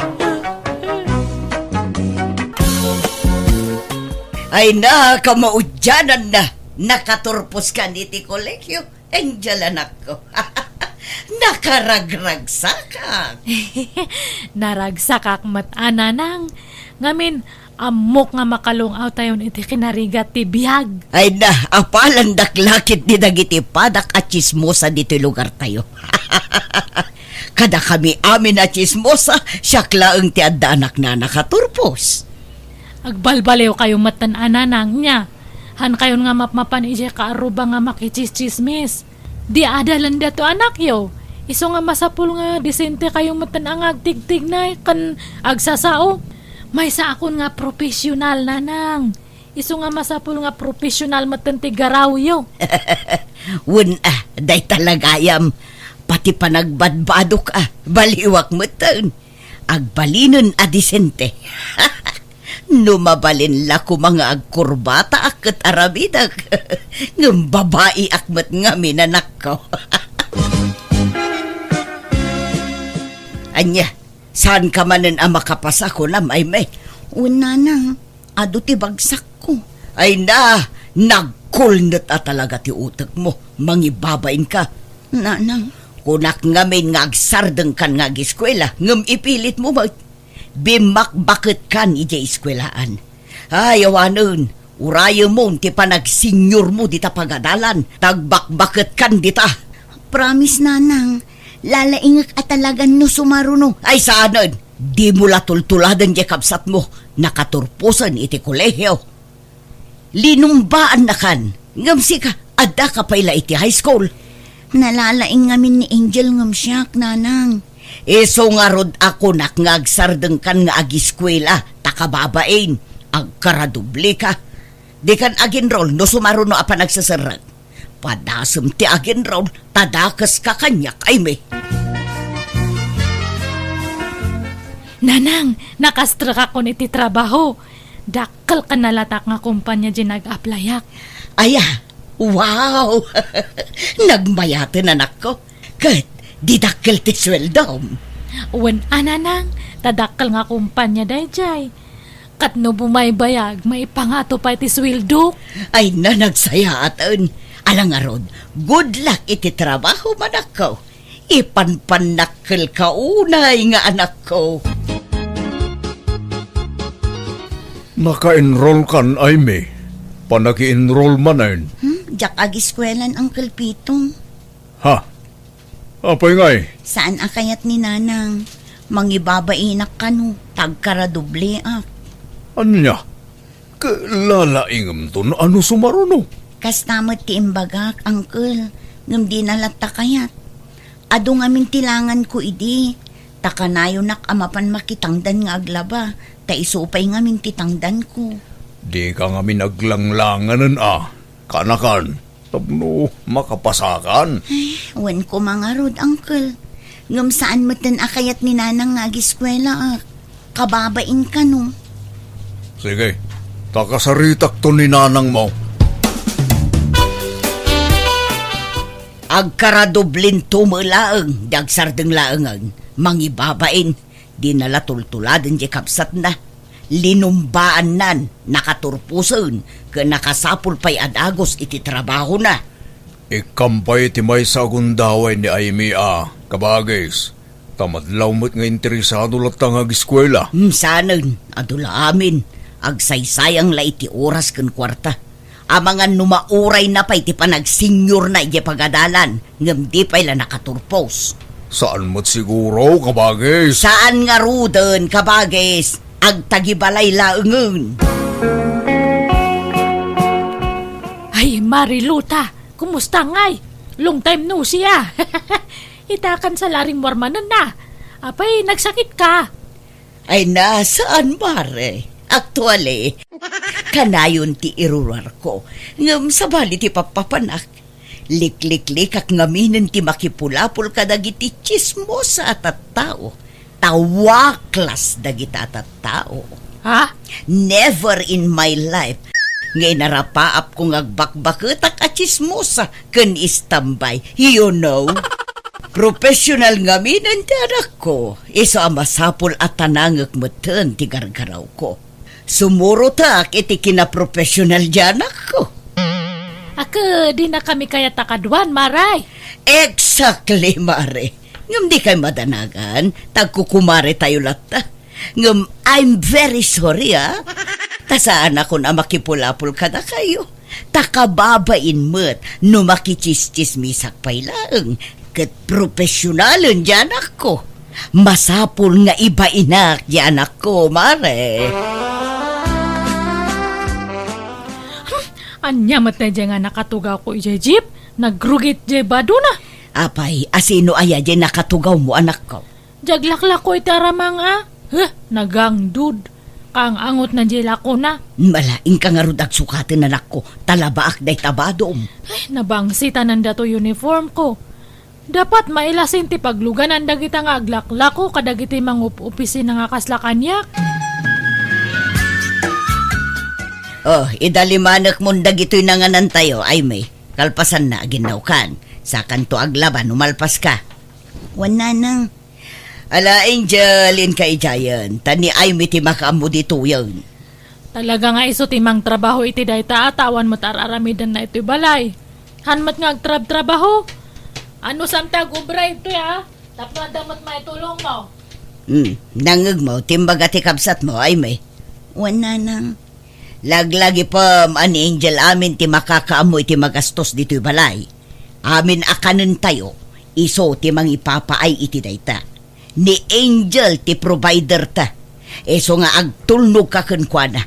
Ay na, kamaudyanan na. Nakaturpos ka ni ti kolegyo. Angel anak ko. Nakaragragsakak. Naragsakak mat-ananang. Ngamin, amok nga makalungaw tayon iti kinarigat ti biyag. Ay na, apalan daklakit di dagiti padak at chismosa dito lugar tayo. Kada kami amin at chismosa, syaklaang ti adda anak na nakaturpos. Agbalbalew kayo matan-ananang niya. Han kayon nga mapmapan ije kaaruba nga makichismismis. Di adalan dato anak yo. Iso nga masapul nga disente kayong matan-ang agtigtig na kan agsasao. May sa akon nga profesional nanang. Iso nga masapul nga profesional matan ti garaw yo. Wun day talagayam. Pati panagbadbadok baliwak matan. Agbalinon disente. Numabalin la ko mga agkurbata akat arabidak. Ngam babae akmat nga minanak ko. Anya, saan ka manan makapasa ko na may may? Una nang, ado ti bagsak ko. Ay na, nagkulnat talaga ti utak mo. Mangibabain ka. Nanang, kunak ngamin nga agsardeng kan nga giskwela. Ngam ipilit mo ba? Bimakbakit kan ija iskwelaan. Ay, awanon, urayo mo, ti panagsinyor mo dita pagadalan. Tagbakbakit kan dita. Promise, nanang, lalaingak at talagan no sumaruno. Ay, saanon, di mo latultuladan di kapsat mo. Nakaturpusan iti kolehyo. Linumbaan na kan. Ngamsi ka, adda ka paila iti high school. Nalalaing ngamin ni Angel ngamsyak, nanang. Iso nga rod ako ngagsardeng kan nga agiskwela, takababain, agkaradubli ka. Di kan aginrol, no sumaruno apa nagsasarag. Padasem ti aginrol, tadakas ka kanya kay me. Nanang, nakastra ka kon iti trabaho. Dakkel ka nalatak nga kumpanya di nag-aplayak. Aya, wow! Nagmayatan anak ko. Kat, didakkel ti sweldom. Wen ananang, tadakkel nga kumpanya dayjay. Kat no bumaybayag, may pangato pa iti sweldo. Ay na nagsayatan. Alang arod, good luck iti trabaho manak ko. Ipanpanakkel ka unay nga anak ko. Naka-enroll kan ay me. Panaki-enroll manan. Jak agiskwelan, Uncle Pitong. Ha? Apay ngay? Saan akayat ni nanang? Mangibabainak ka no, tagkaradoble ak. Anya? Kalalaingam to na ano sumaruno? Kastamot ti imbagak, Uncle. Ngam di nalata kayat. Ado ngamin tilangan ko idi. Takanayo nak amapan makitangdan nga aglaba. Ta isupay ngamin titangdan ko. Di ka ngamin naglanglanganan Kanakan. Tapno makapasakan. Ay, wan ko mga rod, Uncle. Ngam saan mo tan akayat ni nanang nga agiskwela ak. Kababain ka no. Sige, takasaritak to ni nanang mo. Agkaradoblin tumulaang, dagsardeng laangang, mangibabain, di nalatultuladan di kapsat na. Linumbaan nan, nakaturpusan, ka nakasapul pa'y adagos iti trabaho na. Ikampay ti may sa agundaway ni Aimee kabagis. Tamadlaw mo't nga interesado latang ag-eskwela. Sanan, adula amin, agsaysayang la iti oras kan kwarta. Amangan numauray na pa iti panag-senior na iti pagadalan, ngam di pa'y la nakaturpos. Saan mo't siguro, kabagis? Saan nga ruden, kabagis? Agtagibalay laengen. Ay, Mariluta, kumusta ngay? Long time no siya. Itakan sa laring mormanan na. Apay, nagsakit ka. Ay, nasaan, Mare? Actually, kanayon ti irurar ko. Ngam sabali ti papapanak. Lik-lik-lik ak ngaminin ti makipulapul kadagiti chismos sa atat-tao. Tawaklas dagita atat-tao. Ha? Never in my life ngay narapaap kong agbakbaketak at chismosa kan istambay. You know? Professional nga minan ti anak ko. Iso amasapul at tanangak matan ti gargaraw ko. Sumuro tak iti kinaprofessional janak ko. Ako, di na kami kaya takadwan, Maray. Exactly, Mare. Ngam di kay madanagan, tagkukumare tayo lata. Ngam, I'm very sorry, Tasaan ako na makipulapul ka na kayo. Takababain mo't no makichischismisak pa'y lang. Kat profesyonalan dyan ako. Masapul nga iba inak dyan ako, Mare. Anya matay nga nakatugaw ko ije jeep, nagrugit je bado na. Apay, asino aya dyan nakatugaw mo, anak ko? Jaglaklak ko itaramang nagangdud. Kang angot na jela ko na. Malaing ka nga rudag sukatin, anak ko. Talabaak day tabadom. Ay, nabangsita nanda to uniform ko. Dapat mailasin ti paglugan ang dagita nga aglaklak ko kadagiti mangup-upisi na nga kaslakanyak. Oh, idalimanak mong dagito'y nanganan tayo, ay may. Kalpasan na aginaw kan. Sa kanto aglaban, umalpas ka. Wana nang. Ala, Angel, in kay Giant. Tani ay may timakamu dito yun. Talaga nga iso timang trabaho iti dayta atawan mo tararamidan na ito'y balay. Hanmat nga agtrab-trabaho. Ano samtag ubra ito Tapmadamot maitulong mo. Nangag mo, timbaga ti kapsat mo, ay may. Wana nang. Laglagi pa ani Angel amin ti makakaamoy ti magastos dito'y balay. Amin akanen tayo, iso ti mangipapaay iti dayta. Ni Angel ti provider ta. Iso nga agtulnog ka kenkwana.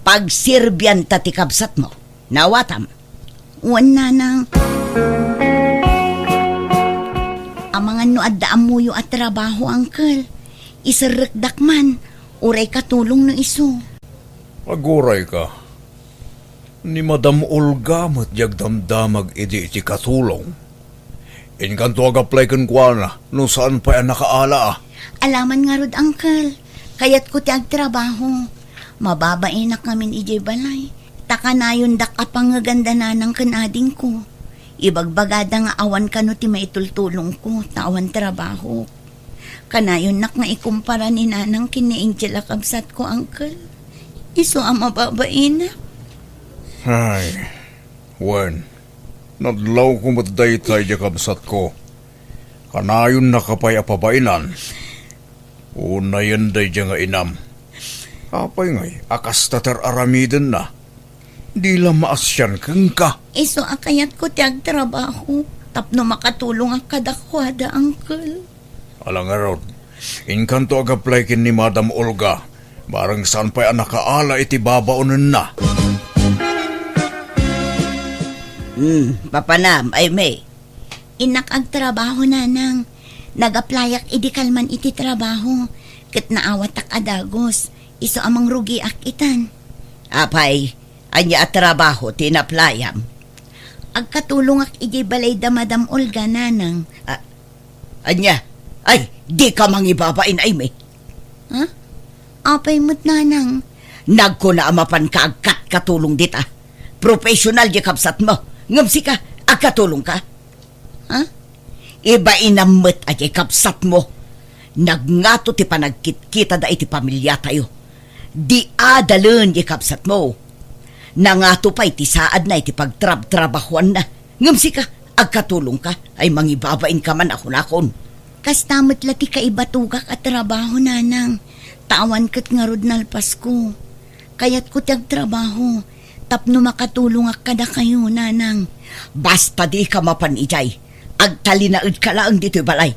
Pagsirbyan ta ti kabsat mo. Nawatam. Wana nang. Amangan no addaan mo yung at trabaho, Uncle. Isarrekdak man. Uray katulong no iso. Aguray ka. Ni Madam Olga matjag damdamag iti katulong. Inkanto ag-apply kan kwa na, no saan pa yan nakaala Alaman nga rod, Uncle. Kayat ko ti agtrabaho. Mababain na kami ijay balay. Taka na yun dak apangaganda na ng kanading ko. Ibagbagada nga awan ka no ti maitultulong ko, tawan trabaho. Kanayon nak nga ikumpara ni nanang kini Angel akabsat ko, Uncle. Iso ang mababain na. Ay, Wen, nadlaw ko matdaytay di kabsat ko. Kanayon nakapay apabainan. Una yan day di nga inam. Apay ngay, akas tatar aramiden na. Di lang maasyan kang ka. Iso akayat ko tiyag trabaho. Tapno makatulong ang kadakwada, Uncle. Alang arod, inkanto ag-apply kin ni Madam Olga. Barang saan pa'y nakaala iti babaunan na. Papanam, ay may. Inak ang trabaho na nang. Nag-applyak idikalman iti trabaho. Kat naawat ak adagos. Iso amang rugi ak itan. Apay, anya at trabaho tinaplayam. Agkatulong ak iti balay da Madam Olga nanang. Anya, ay, di ka mangibabain ay may. Ha? Apay mo't nanang. Nagko na amapan ka agkat katulong dita. Professional di kapsat mo. Ngamsi ka, agkatulong ka. Ha? Iba inamot ajay kapsat mo. Nagngato ti panagkit-kita da iti pamilya tayo. Di adalun di kapsat mo. Nangato pa iti saad na iti pagtrab-trabahuan na. Ngamsi ka, agkatulong ka, ay mangibabain ka man akon-akon. Kastamot lati ka ibatugak at trabaho, nanang. Tawan kat nga rod nalpas ko. Kaya't ko tiyag trabaho. Tapno makatulong ak kada kayo, nanang. Basta di ka mapan ijay. Agtalinaid ka lang dito'y balay.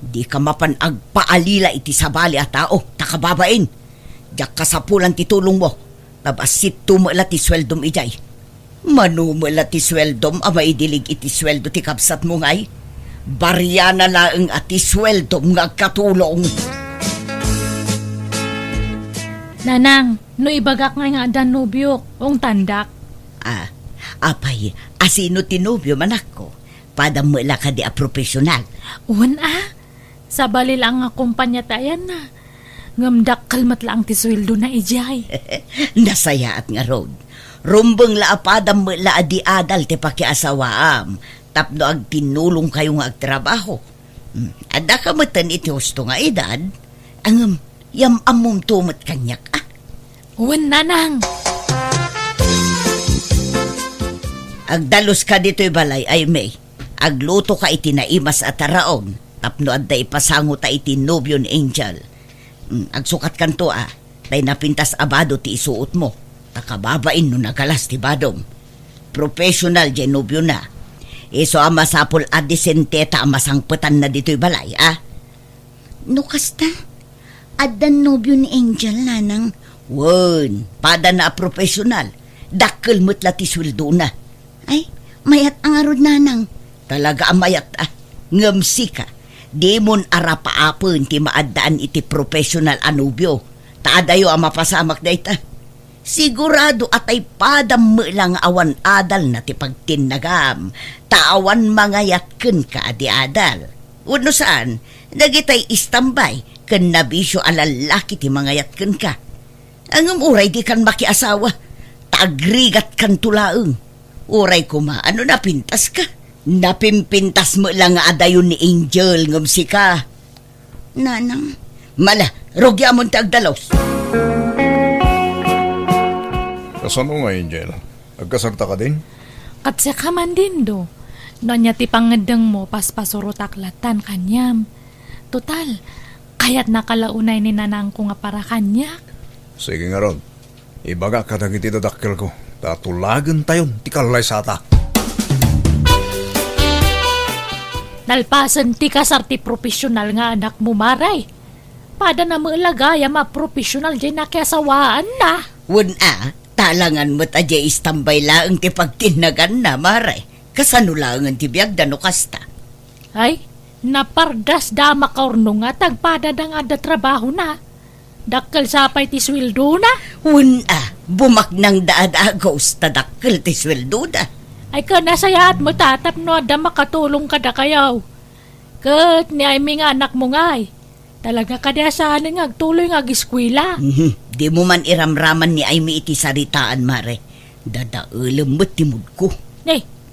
Di ka mapan agpaalila iti sabali at tao, takababain. Diyak kasapulan ti tulong mo. Tabasit tumala ti sweldom ijay. Manumala ti sweldom, amay dilig iti sweldo ti kapsat mo ngay. Barya na laeng ati sweldom nga katulong. Nanang, no ibagak nga Danubyo, ong tandak. Apay, asino tinubyo manak ko? Padamula ka di a profesional. Sa bali lang nga kumpanya tayan na. Ngamdak kalmat lang ti sweldo na ijay. Nasaya at nga rod. Rumbeng laapadam mula adi adal ti pakiasawaam. Tapno ag tinulong kayo nga agtrabaho. Ada ka matan iti husto nga edad. Ang yamamom tumot kanyak nanang. Agdalos ka dito'y balay ay may. Agluto ka iti naimas at taraon. Tapno adda ipasango ta iti nobyo ni Angel. Agsukat kanto tay napintas abado ti isuot mo. Takababain no nagalas ti badong. Professional dyan nobyo na. Iso amasapol adisenteta amasangpetan na dito'y balay, No kasta, adan nobyo ni Angel, nanang. Wan, pada na professional. Dakkel mo't ti sweldo na. Ay, mayat ang arod, nanang. Talaga amayat ngamsi ka. Di mon arapaapon ti maadaan iti professional anubyo. Taadayo ang mapasamak da ita. Sigurado atay padam lang awan adal na ti pagtinagam. Taawan mangayatken ka di adal. Uno saan, nagitay istambay ken nabisyo alalaki ti mangayatken ka. Ang uray di kan makiasawa. Taagrigat kan tulaeng. Uray kuma, ano napintas ka? Napimpintas mo lang adayon ni Angel ngamsi ka. Nanang. Mala, rogya mo tagdalos. Kasano nga, Angel? Agkasarta ka din? Katsa ka man din do. Nonya ti pangadang mo paspasuro taklatan kanyam. Total, kayat nakalaunay ni nanang ko nga para kanya. Sige nga ron. Ibaga ka dagiti dadakkel ko. Tatulagan tayon, ti kalay sata. Nalpasan ti kasarti profesional nga anak mo maray. Pada na mailagaya ma-profesional dyan na kiasawaan na. Talangan mo't adya istambay laang ti pagtinagan na maray. Kasano laangan ti biyag da no kasta. Ay, napardas da makaurno nga tagpada da nga da trabaho na. Dakkel sapay ti sweldo na. Bumaknang daad-agos ta dakkel ti sweldo na. Ay ka nasayaat mo tatap no da makatulong ka da kayaw. Kat ni ay mga anak mo ngay. Talaga ka da saan nga agtuloy nga giskwila. Di mo man iramraman ni Aimee iti saritaan, mare. Dadaulam mo't timod ko.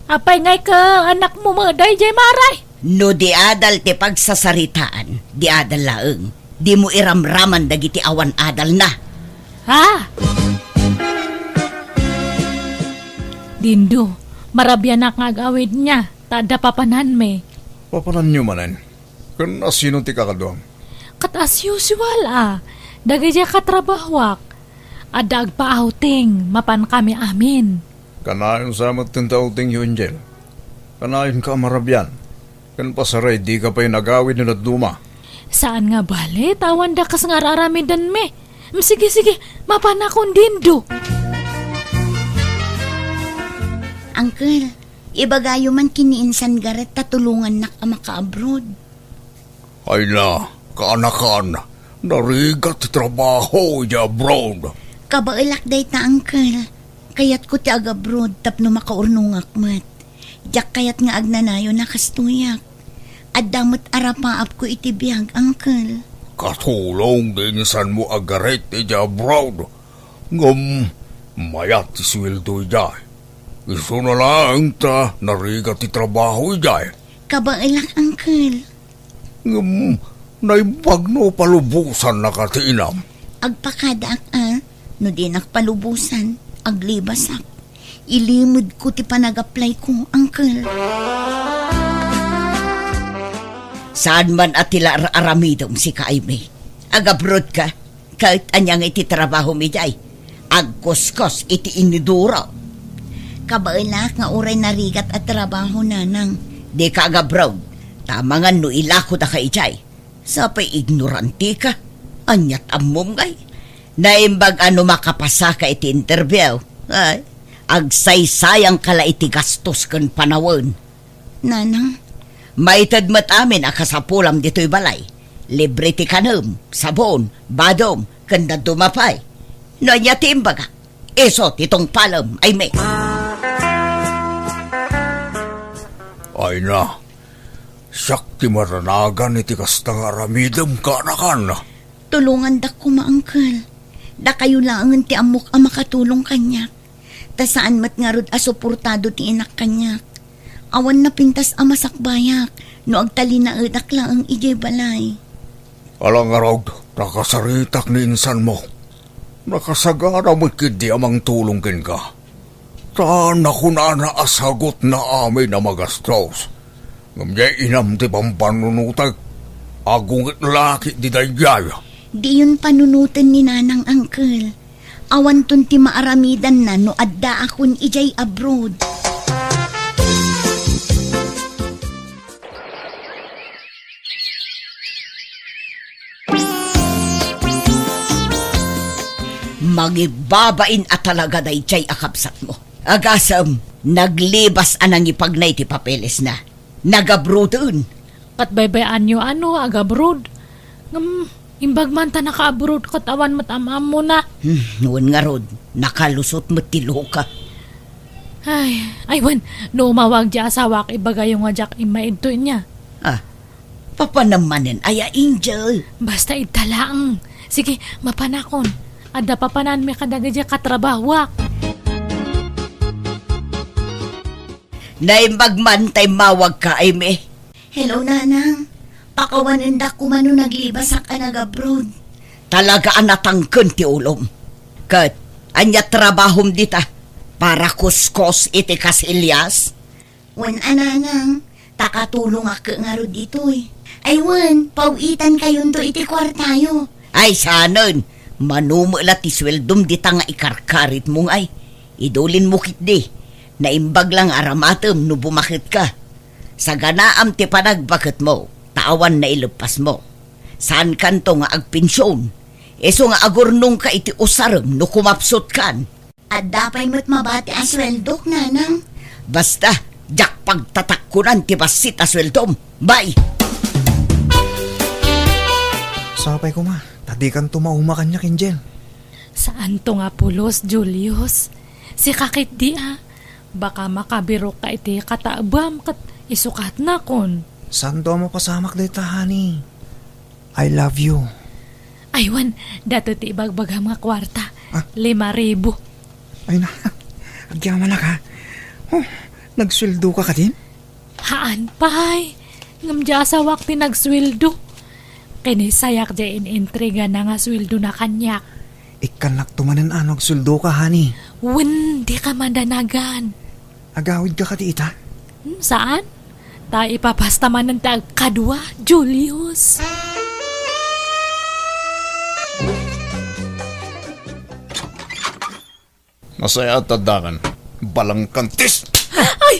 Apay ngay ka anak mo maday jay maray. No di adal ti pagsasaritaan, di adal laeng. Di mo iramraman dagiti awan adal na. Dindo, marabyan nga agawid niya. Tada papanan me. Papanan nyo manan. Kan asino ti kakadwang? Kat as usual Dagay diya katrabahwak. Adag pa outing, mapan kami amin. Kanayon sa magtintauting yun, Angel. Kanayon ka marabyan. Kan pasaray, di ka pa'y nagawid na duma. Saan nga bale? Tawan da kas nga raramidan me. Sige, mapan akong dindo. Uncle, ibagayo man kiniinsan garet tatulungan na ka maka-abroad. Ay na, kaanakan. Narigat trabaho ya abroad. Kabailak day ta, uncle. Kayat ko ti ag-abroad tapno makaurnungak mat. Diyak kayat nga agnanayo nakastuyak. At damot arapaap ko iti biyag, uncle. Katulong din san mo agaret ya abroad. Ngam, mayat ti sweldo jay. Iso na lang ta narigat ti trabaho jay. Kabailak, Uncle. Naimbag no palubusan na katinam. Agpakadak, no di nakpalubusan, aglibasak. Ilimod ko ti panag-apply ko, Uncle. Saan man at tila aramidom si Kaime? Agabrod ka, kahit anyang iti trabaho mi jay. Agkuskos iti inidura. Kabailak nga uray narigat at trabaho nanang. Di ka agabrod, tamangan no ilako da ka ijay. Sapay ignoranti ka, anyat amom gay. Naimbag ano makapasa ka iti interview. Ay, agsaysayang kala iti gastos kan panawon. Nanang, maitad mat amin akasapulam dito'y balay. Libre ti kanam, sabon, badom, kanda dumapay. No niya timbaga, iso titong palam ay may. Ay na, sakti maranagan iti kastang aramidam ka na ka na. Tulungan da ko, Uncle. Da kayo lang ti amok ang makatulong kanya. Ta saan mat nga rod asuportado ti inak kanya. Awan na pintas amasakbayak, no agtali na edak lang ang ijay balay. Alang araw, nakasaritak ni insan mo. Nakasagara mo kidi amang tulong kin ka. Saan ako na naasagot na amin na magastos. Ngamya inam ti pampanunutag. Agungit laki di dayaya. Di yun panunutan ni nanang, Uncle. Awan tun ti maaramidan na no adda akon ijay abroad. Magibabain at talaga day chay akapsat mo. Agasam, naglibas anang ipagnay ti papeles na. Nagabroodun. Patbaybayan nyo agabrod. Imbag man ta naka-abroad katawan matamam mo na. Noon nga rod, nakalusot mo tilo ka. Aywan, no umawag di asawak ibagay yung ajak imaidto niya. Papanamanin ay angel. Basta italaang. Sige, mapanakon. Ada papanan may kadagaja katrabawak. Naimbag man tay mawag ka ay me. Hello, nanang. Pakawanan da kumano naglibasak ang nag-abroad. Talaga anatangken ti ulom. Kat, anya trabahom dita para kuskos iti kasilyas. Wan ananang, takatulong ako nga ro dito eh. Ay wan, pawitan kayon to iti kwartayo. Ay sanon, manumula ti sweldom dita nga ikarkarit mong ay. Idulin mo kit di, naimbag lang aramatem no bumakit ka. Sa ganaam ti panagbakit mo, taawan na ilupas mo. Saan kanto nga agpensyon? Eso nga agurnong ka iti usarem no kumapsot kan. At dapay mo't mabati ang sweldok, nanang. Basta, jak pagtatakkunan ti basit a sweldom. Bye! Sapay ko ma, tadi kan tumauma kanya kinjel. Saan to nga pulos, Julius? Si kakit di baka makabiro ka iti kataabam kat isukat na kon. Saan to mo pasamak dito, honey? I love you. Aywan, dato ti ibagbagam nga kwarta. 5,000. Ay na, agyaman na ka. Oh, nagsweldo ka din? Haan pay, ngamdya sa wakti nagsweldo. Kinisayak dyan intriga na nga sweldo na kanyak. Ikanak tumanan nagsweldo ka, honey. Di ka mandanagan. Agawid ka ita? Saan? Ta ipapastaman ng kadwa, Julius. Masaya at tadakan. Balang kantis. Ay!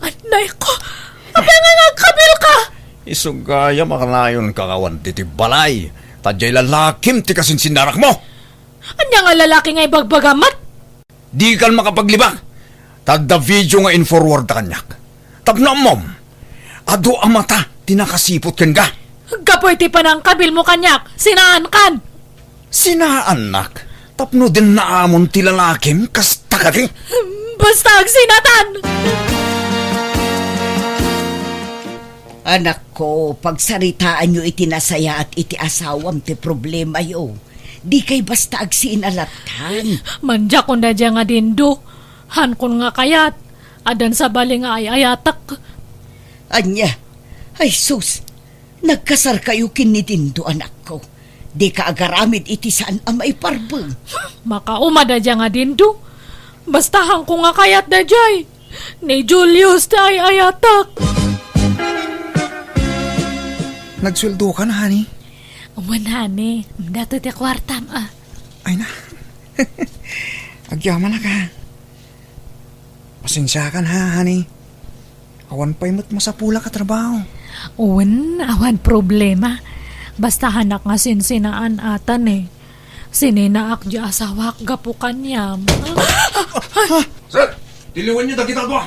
Anay ko! Apa nga nagkabil ka? Isugaya makanayon kakawan ti balay. Tadyay lalakim ti kasin sinarak mo. Anya nga lalaki nga ibagbagamat? Di kan makapaglibang. Tadda video nga in-forward kanyak. Tapno mom. Ado ang mata, tinakasipot ken ka. Gapoy ti panang kabil mo kanyak. Sinaan kan? Sinaan nak. Tapno din naamon ti lalakim kasta ka ti. Basta agsinatan! Anak ko, pagsaritaan nyo iti nasaya at iti asawam ti problema yo. Di kay basta agsinalatan. Manja ko na dyan nga dindo. Han kon nga kayat. Adan sa bali nga ay ayatak. Anya, Ay sus, nagkasar kayo kinidindo anak ko. Di ka agaramid iti saan amay parbeng. Makaumada dya nga dindo. Bastahan ko nga kayat da jay. Ni Julius da ay ayatak. Nagsweldo ka na, honey? Wala ni. Dato ti kwartam ah. Ay na. Agyaman na ka. Pasensya ka na, honey. Awan pa'y mo sa pula ka trabaho. Awan problema. Basta hanak nga sinsinaan atan eh. Sininaak di asawak gapukan niya. Sir, diliwan niyo dagita to.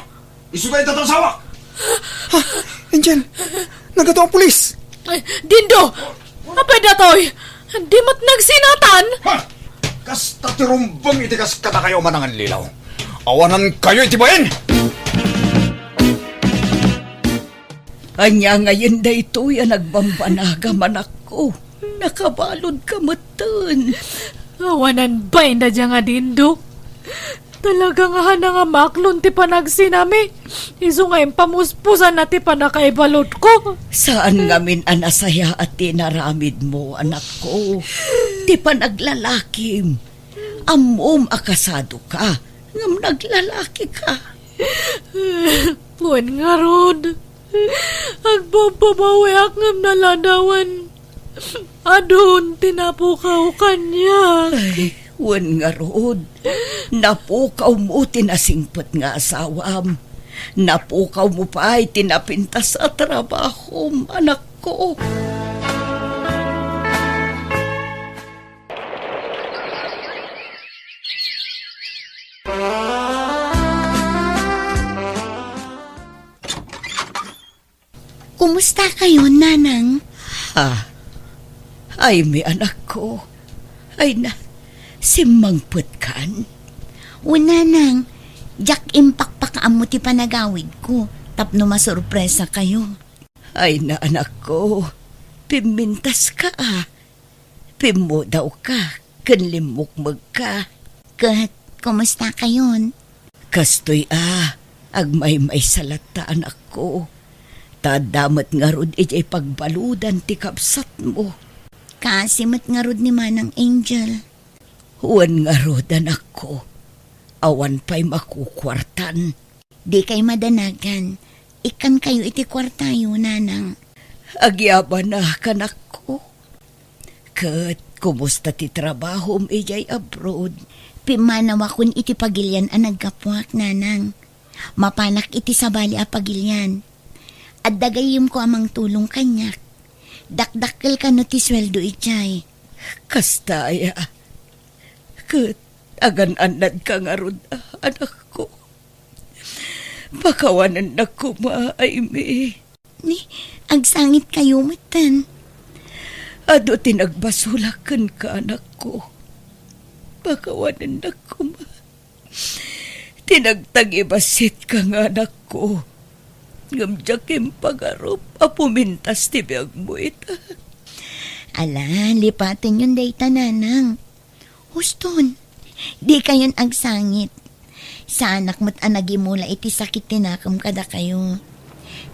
Isugay ito sawak. Angel, nagato ang pulis. Ay, Dindo! Apay datoy! Di mo't nagsinatan? Ha! Kasta tirumbang itikas kata kayo manangan lilaw. Awanan kayo itibayin! Anya ngayon da ito yan nagbambanaga manak ko. Nakabalod ka matan. Awanan ba na dyan nga Dindo? Talaga nga nga maklon ti panagsinami. Iso nga yung pamuspusan na ti panakaibalot ko. Saan ngamin anasaya at tinaramid mo, anak ko? Ti panaglalakim. Amom akasado ka. Ngam naglalaki ka. Puan nga Rod. Agpapabawiak ngam naladawan. Adun, tinapukaw kanya. Ay, wan nga Rod. Napukaw mo tinasingpot nga asawam. Napukaw mo pa ay tinapintas sa trabaho, anak ko. Kumusta kayo, Nanang? Ay, may anak ko. Ay na, simangpot kan. O, Nanang, Jack impakpakaam mo ti panagawid ko. Tapno masurpresa kayo. Ay na, anak ko. Pimintas ka Pimo daw ka. Kanlimukmag ka. Kat, kumusta kayon? Kastoy agmay-may salata anak ko. Tadamat nga rod ijay pagbaludan ti kapsat mo. Kasimot nga rod ni Manang Angel. Huwan nga rod anak ko. Awan pa'y makukwartan. Di kay madanagan. Ikan kayo iti kwartayo, Nanang. Agyaba na kanak ko. Kat, kumusta ti trabaho ijay abroad? Pimanawakon iti pagilyan ang nagkapuak, Nanang. Mapanak iti sabali a pagilyan. At dagayim ko amang tulong kanyak. Dakdakkel ka no ti sweldo ichay. Kastaya. Kat, agan-anad ka nga rod, anak ko. Pakawanan na kumaay, me. Ni, agsangit kayo matan. Ado tinagbasulakan ka, anak ko. Pakawanan na tinagtagibasit ka nga, anak ko. Ngamjakim pag-arop, apumintas ti biyag mo ita. Ala, lipatin yun dayta, Nanang. Huston, di kayon agsangit. Sa anak mo't anagimula iti sakit tinakam kada kayo.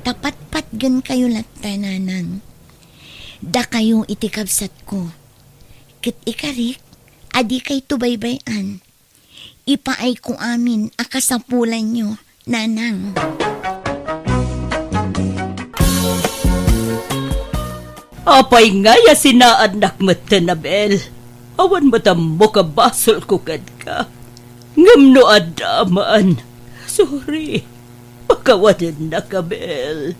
Tapat-pat gan kayo latta, Nanang. Da kayo iti kabsat ko. Kit ikarik, adi kay tubaybayan. Ipaay ko amin akasapulan nyo, Nanang. Apay nga ya sinaanak mo Nabel. Awan mo mo ka basol ko kad ka. Ngam no adaman. Sorry. Pakawanan na ka, Bel.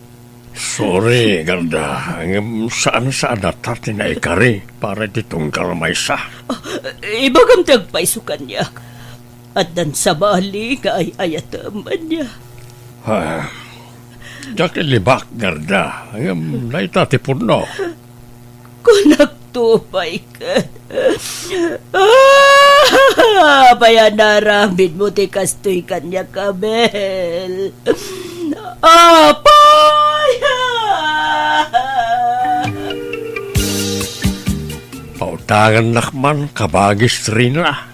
Sorry, Garda. Saan natati na ikari para ditong kalmaysa. Ibagam tagpaisukan niya. At dan sa bali ka ay ayataman niya. Diyak ilibak, Garda. Naitati puno. Kunagtupay ka. Bayanaramid mo ti kastoy kanya ka, Bel. Apay! Pautangan nakman, kabagis rin na.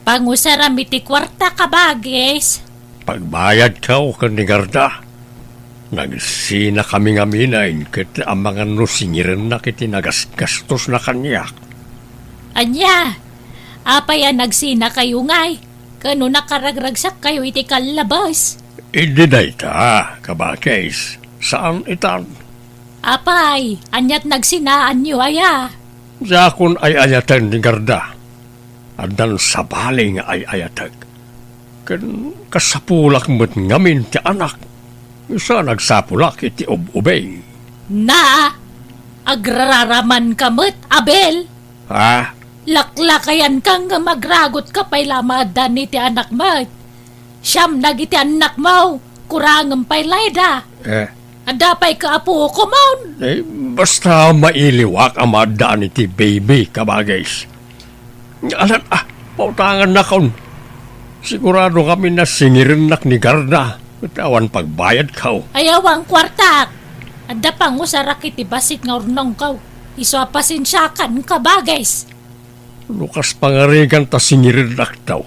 Pangusarami ti kwarta kabagis. Pagbayad ka o ni Garda. Nagsina kami nga minain ket ang mga nusingiran na kiti nagasgastos na kanyak. Anya, apay nagsina kayo ngay. Kano nakaragragsak kayo iti kalabas. Hindi na ita, kabakais. Saan itan? Apay, anyat nagsinaan nyo aya. Sa akon ay ayatan ni Garda. Andan sa baling ay ayatag. Kan kasapulak mo't ngamin ti anak. Isa nagsapulak iti ubay. Na, agraraman kamot, Abel. Ha? Laklakayan kang nga magragot ka pa'y lamadan ni ti anak mo. Siyam nagiti anak mo, kurangam pa'y layda. Adapay ka apo ko mo. Basta mailiwak ang madaan iti baby, kabagays. Alam, pautangan na kaun. Sigurado kami na singirin nak ni Garda. Tawan pagbayad kaw. Ayawang kwartak. Adapang mo sa rakit ibasit nga urnong kaw. Iswapasin siyakan kabagays. Lukas pangarigan ta singirin nak daw.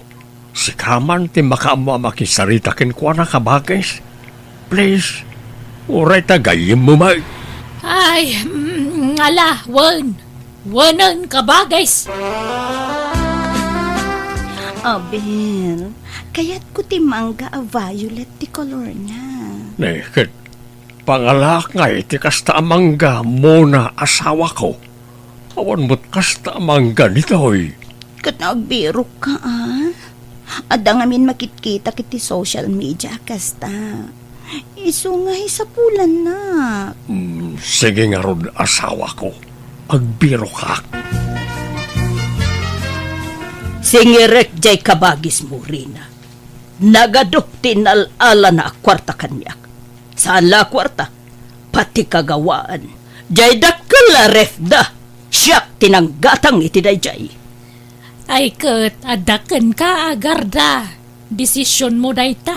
Si Kaman ti makaamo makisarita ken kwa na kabagays. Please, uray ta gayim mo mag. Ay, ala, wanan kabagays. Abel, kaya't ko ti mangga a violet ti color na. Ket pangalak nga iti kasta amangga muna asawa ko. Awan mo't kasta amangga nitoy. Kat nagbiro ka Ada ngamin makitkita kiti social media kasta. Iso nga sa pulan na. Sige nga ron asawa ko. Agbiro ka. Singirek jay kabagis mo, Rina. Nagadok tinalala na kwarta kanyak. Saan la kwarta? Pati kagawaan. Jay dakkel la refda. Siyak tinanggatang iti dayjay. Ay ket, adaken ka Garda. Desisyon mo dayta.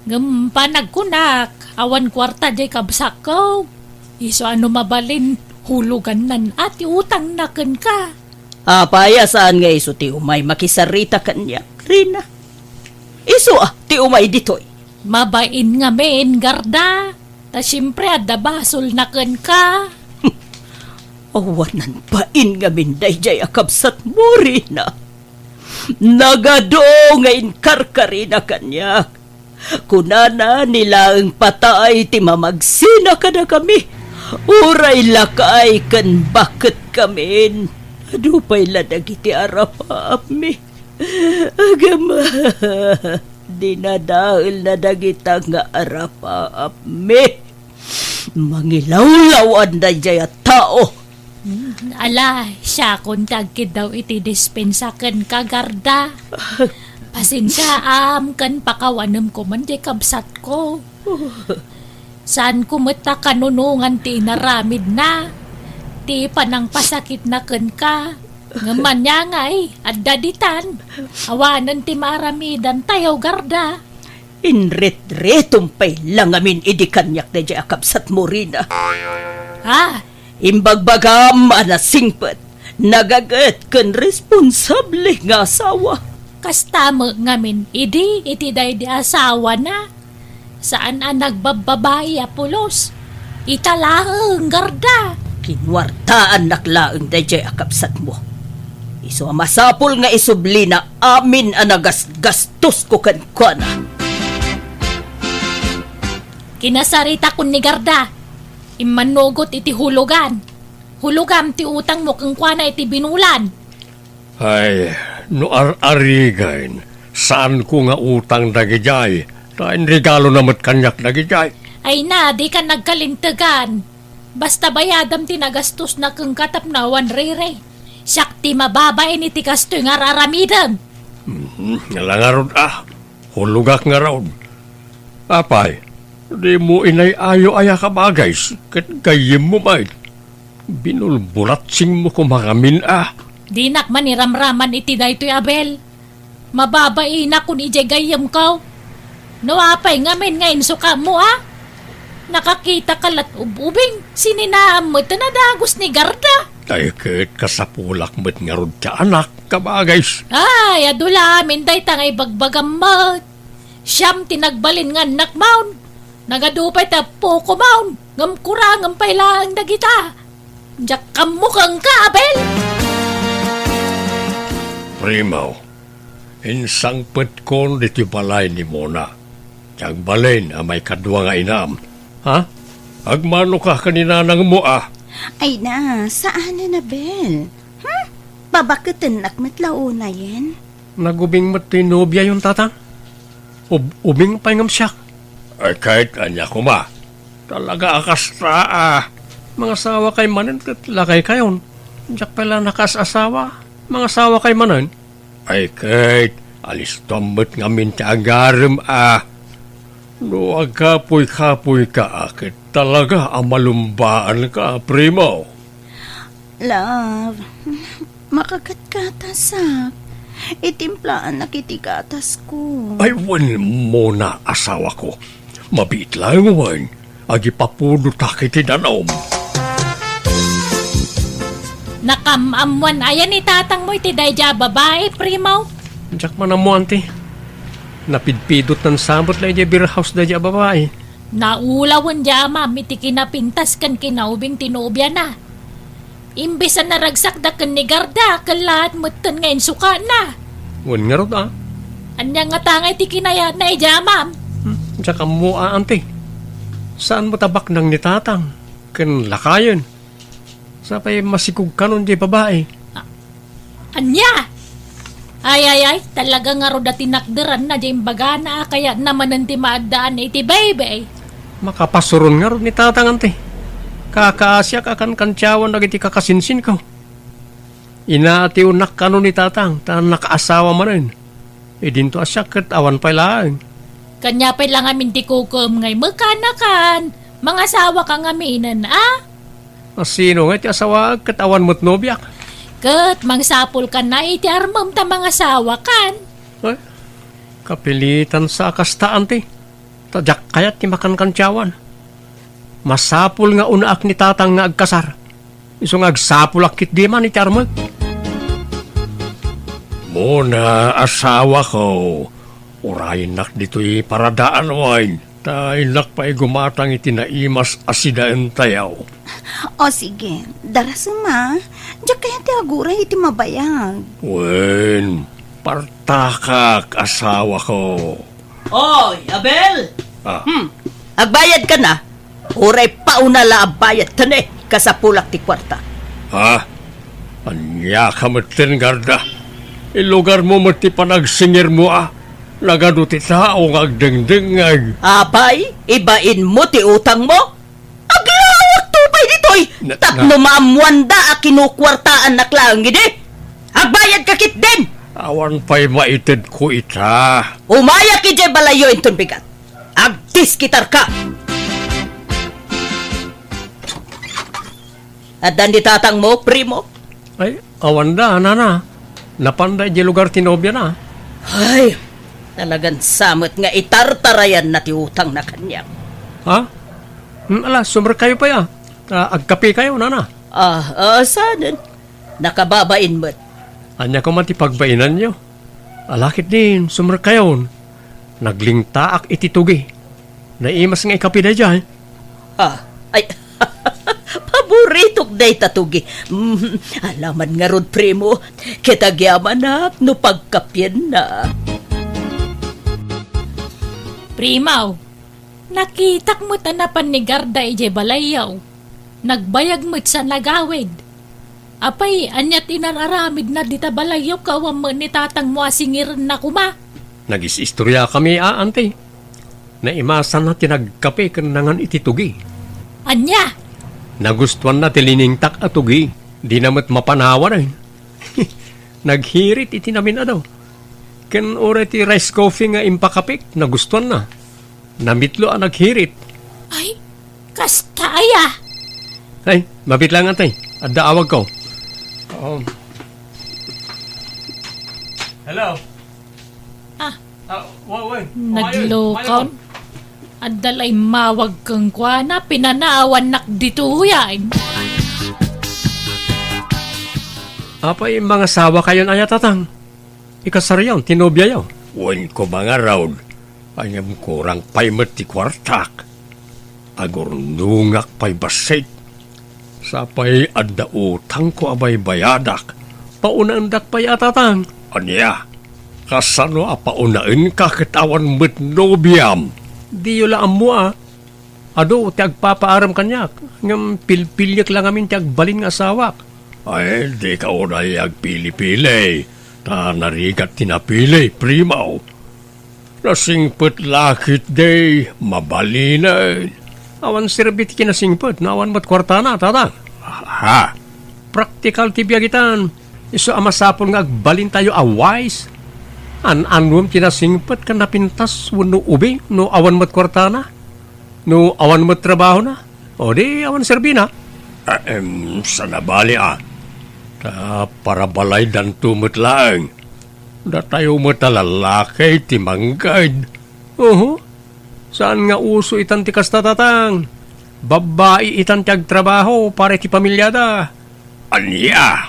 Gampanag kunak, awan kwarta jay kabsak ko. Iso ano mabalin, hulugan nan at utang naken ka. Apaya saan nga iso ti umay makisarita kanyak, Rina? Iso ti umay ditoy. Mabain nga men, Garda. Ta siyempre adda basol naken ka. Awanan pain nga minday jay akabsat mo, Rina. Nagado ngayon karkarina kanyak. Kunana nila ang patay ti mamagsina ka na kami. Uray lakay kan bakit kamin. Adupay ladag iti arapap mi. Agama, dinadahil na dagita nga arapap mi. Mangilawlawan na jaya tao. Ala, siya kung tagkid daw iti dispensaken ka, Garda. Pasensya kan pakawanam ko man di kabsat ko. Saan kumita kanunungan ti naramid na? Ti panang pasakit na ken ka. Ngaman niya ngay, at daditan. Awanan ti maramidan tayo, Garda. Inret-retum pa'y langamin idikanyak na di akabsat mo, Rina. Imbagbagam anasingpet. Nagagat ken responsable nga asawa. Kastama ngamin, iti day di asawa na. Saan nagbababay pulos? Italaheng, Garda. Kinwartaan naklaeng dayjay akapsat mo. Iso masapol nga isubli na amin anagas-gastos ko kankwana. Kinasarita kun ni Garda. Imanugot iti hulugan. Hulugam ti utang mo kankwana iti binulan. Ay, no ar-arigain. Saan ko nga utang dagijay? Tain regalo namat kanyak dagijay. Ay na, di ka nagkalintagan. Basta bayadam tinagastos na kang katapnawan rere. Sakti mababain iti kasto nga raramidam. Ngalangarod hulugak nga raod. Apay, di mo inay ayo aya ka bagays. Kat gayim mo may. Binulbulatsing mo kumakamin Di nakman iramraman iti daytoy Abel. Mababain na kung ije gayam ko. Nawapay ngamin ngayon suka mo Nakakita kalat ububing, sininaam mo tanadagos ni Garda. Ay ket kasapulak mo't nga rod ka anak, kabagays. Ay, adula amin day tangay bagbagam mo. Siyam tinagbalin nga anak maun. Nagadupay ta po kumaon. Ngam kurang pailaang dagita. Diyak kamukang ka, Abel. Primaw, insang petkon dito balay ni Mona. Tiyang balayin may kadwa nga inam. Ha? Agmano ka kanina nang mo Ay na, saan na Bel? Babakutin nakmatlaw na yan? Nagubing mat tinobya yung tatang. Ubing pa ngam siya. Ay kahit anya ko ma. Talaga akasta Mga sawa kay manan kat lakay kayon. Diyak pala nakasasawa. Mga sawa kay manan. Ay kahit alis tombot ngamin ta agarim No agkapoy-kapoy ka akit talaga malumbaan ka, Primo. Love, makakatkatas itimplaan na kitikatas ko. Ay, wan mo na asawa ko. Mabit lang wan. Agi papudo takit idanaw. Nakamamuan ayan ni tatang mo iti dayja babae, Primo. Diyak man mo, ante. Napidpidot ng sabot na iti beer house dayja babae. Naulawan dya, ma'am, iti kinapintas kan kinaubing tinobya na. Imbis na naragsak da kan ni Garda, kalat mutan ngayon suka na. Wan nga rod Anya nga tangay ti kinayat na ija, ma'am. Diyak mo, ante. Saan mo tabak nang nitatang? Kan lakayon. Sa pa'y masikog ka nun di babae. Anya? Ay, talaga nga ro dati nakderan na di imbaga na kaya naman nanti maadaan iti baby. Makapasuron nga ro ni tatang, ante. Kakaasyak akan kantyawan na iti kakasinsin ko. Inaati unak ka nun ni tatang, ta nakaasawa man rin. E dinto asyak kat awan pa lang. Kanya pa lang amin ti kukum ngay magkanakan. Mga asawa ka ngaminan, Sino nga iti asawa kat awan mo't nobyak? Kat mangsapol ka na iti armam ta mga asawa kan. Ay, kapilitan sa kastaan ti. Tadyak kayat ti makan kantyawan. Masapul nga unaak ni tatang nga agkasar. Iso nga agsapul akit di man iti armag. Muna asawa ko. Urayin nak dito'y paradaan wine. Tainak pa'y gumatang itinaimas asidaan tayaw. O sige, daras ma. Diyak kaya ti aguray iti mabayag. Wen, partakak asawa ko. Oy, Abel! Agbayad ka na. Uray pauna la abayad tane kasapulak ti kwarta. Ha? Anya ka matin, Garda. Ilugar mo mati panagsingir mo Lagado ti tao ng agdengdengag. Abay, ibain mo ti utang mo? Aglawak tupay ditoy. Tapno maamuanda kinukwartaan na klangin Agbayad ka kit din. Awan pa'y maitid ko ita. Umaya ki jay balayo inton bigat. Agdiskitar ka. Adan di tatang mo, Primo? Ay, awan da, nana. Napanday di lugar tinobya na. Ay, talagang samot nga itartarayan na ti utang na kanya. Ha? Ala, sumber kayo pa ya. Agkapi kayo, nana. Sanan? Nakababain mo't. Anya ko man ti pagbainan nyo. Alakit din, sumber kayo. Naglingtaak ititugi. Naimas nga ikapi na dyan. Ay, paborito day tatugi. Alaman nga rod, Primo. Kitagyaman na, no pagkapyan na. Primaw, nakitak mo tanapan ni Garda ije balayaw. Nagbayag mo't sa nagawid. Apay, anyat inararamid na dita balayaw kawam mo ni tatang mo asingir na kuma. Nagis-istorya kami, ante. Naimasan na tinagkape kanangan ititugi. Anya? Nagustuhan na tiliningtak at tugi. Di namat mapanawa rin. Naghirit iti namin daw. Ken ore ti rice coffee nga impakapik. Nagustuhan na. Namitlo ang naghirit. Ay, kastaya. Ay, mabit lang atay. At daawag ko. Hello? Naglokaw. At dalay mawag kang kwa na pinanaawan nak dito yan. Apay, mga sawa kayo na tatang. Ikasaryaw, tinobya yaw. Wen ko mga raud. Anyam kurang paimet ti kwartak. agurnungak pa'y basit. Sapay adda utang ko abay bayadak, paunandak pa'y atatang. Anya, kasano apaunain ka kitawan met nobiam? Di yun lang mo Ado, ti agpapaaram kanyak, ngam pilpilyak lang amin ti agbalin nga asawak. Ay, di ka unay agpili-pili, ta narigat tinapili, primaw. Nasingpet lakit day, mabalinain. Awan sirbit kinasingpet, nawan mat kwartana, tatang. Ha, praktikal ti biyagitan, iso amasapon nga agbalin tayo awais. An-anwam kinasingpet kan napintas wano ubing, no awan mat kwartana. No, awan mo trabaho na. O di, awan serbina. Sa nabali para balay dan tumot lang. Da tayo mo talalakay timanggad. Saan nga uso itan ti kastatatang? Babae itan ti agtrabaho para ti pamilyada. Anya!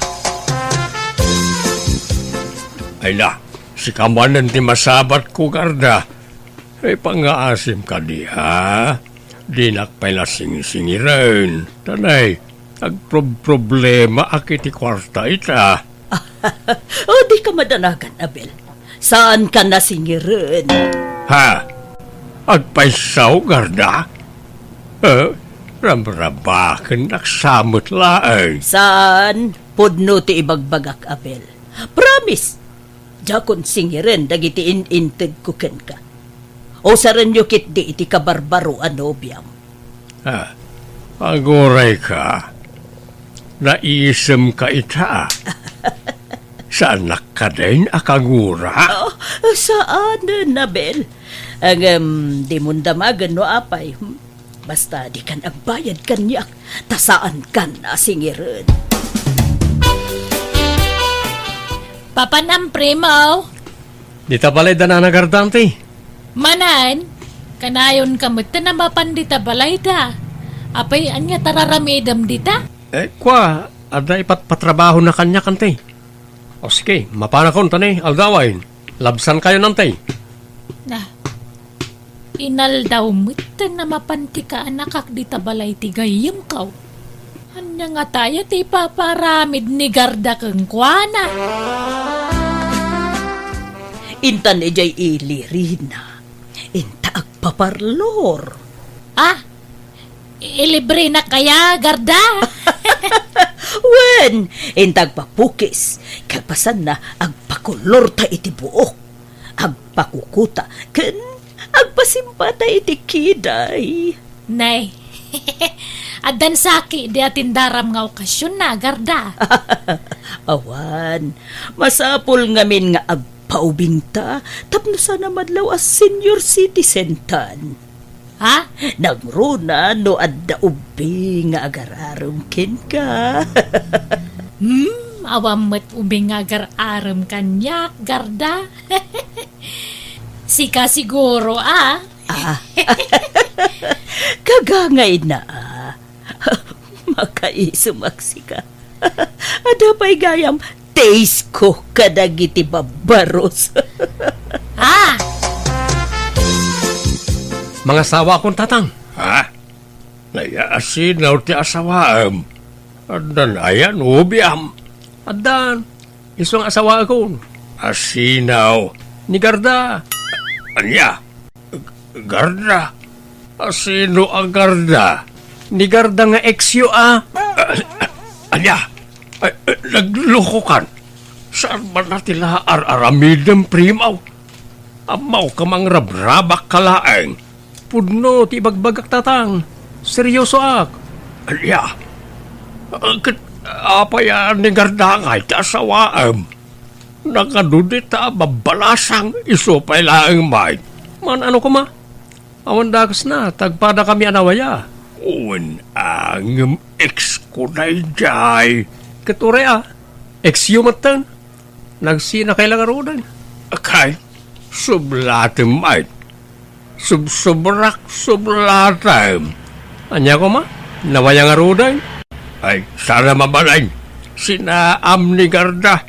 Ay na, si kamanan ti masabat ko, Garda. Ay pangaasim ka diha, di nakpay na sing-singiran. Tanay, agproblema akiti kwarta ita. Di ka madanagan, Abel. Saan ka nasingiran? Ha? Agpaisaw, Garda? Ramrabakan naksamot laang. Saan? Pudno ti ibagbagak, Abel. Promise! Jakon singiran dagiti in-inted kuken ka. O saran nyo kit di iti kabarbaro anobiam. Agoray ka. Naisem ka ita. Saan nakadain akagura? Saan, Nabel? Ang di mundamagan no apay. Basta di kan agbayad kanyak. Tasaan kan nasingiran. Papanam, primaw. Di ta balay da na nagardante. Manan, kanayon kamot na mapandita balay da. Apay anya tararamidam dita? Kwa, ada ipat patrabaho na kanya kante. O sige, mapanakon tani, aldawain. Labsan kayo nante. Na, inaldaw mo't na mapanti ka anakak dita balay tigayim kaw. Anya nga tayo ti paparamid ni Garda kang kwana. Intan ejay ilirina. Inta agpaparlor. Ilibre na kaya, Garda? Wen, intag papukis. Kagpasan na agpakulor ta iti buok. Agpakukuta. Ken agpasimpata iti kiday. Nay, adan saki di atindaram nga okasyon na, Garda. Awan, masapol ngamin nga agpaubinta tapno sana madlaw as senior citizen tan. Ha? Nagruna no adda ubi nga agararum ken ka. Awam met ubing agar-aram kanyak, Garda. Sika siguro, Kagangay na, Makaisumaksika. Ada pa'y gayam, taste ko kadagiti babaros. Mga asawa akong tatang. Ha? Nayaasin na ti asawaam. Adan ayan, ubiam. Adan, isong asawa akong. Asinaw. Ni Garda. Anya? Garda? Asino ang Garda? Ni Garda nga eksyo Anya? Nagloko kan. Saan ba natila aramidem primaw? Amaw ka mang rabrabak kalaeng. Pudno ti bagbagak tatang. Seryoso ak. Alya. Apa yan ni Garda ngay ta asawaam. Nakadudit ta babalasang iso pa'y laang may. Man ano ko ma? Awan dagas na. Tagpada kami anawaya. Uwan ang ex ko na jay. Kature ex-yumatan. Nagsina kailangan rodan. Akay. Sublatim may. Subrak sublatim. Anya ko ma? Nawaya nga roday. Ay, sana mabalay. Sinaam ni Garda.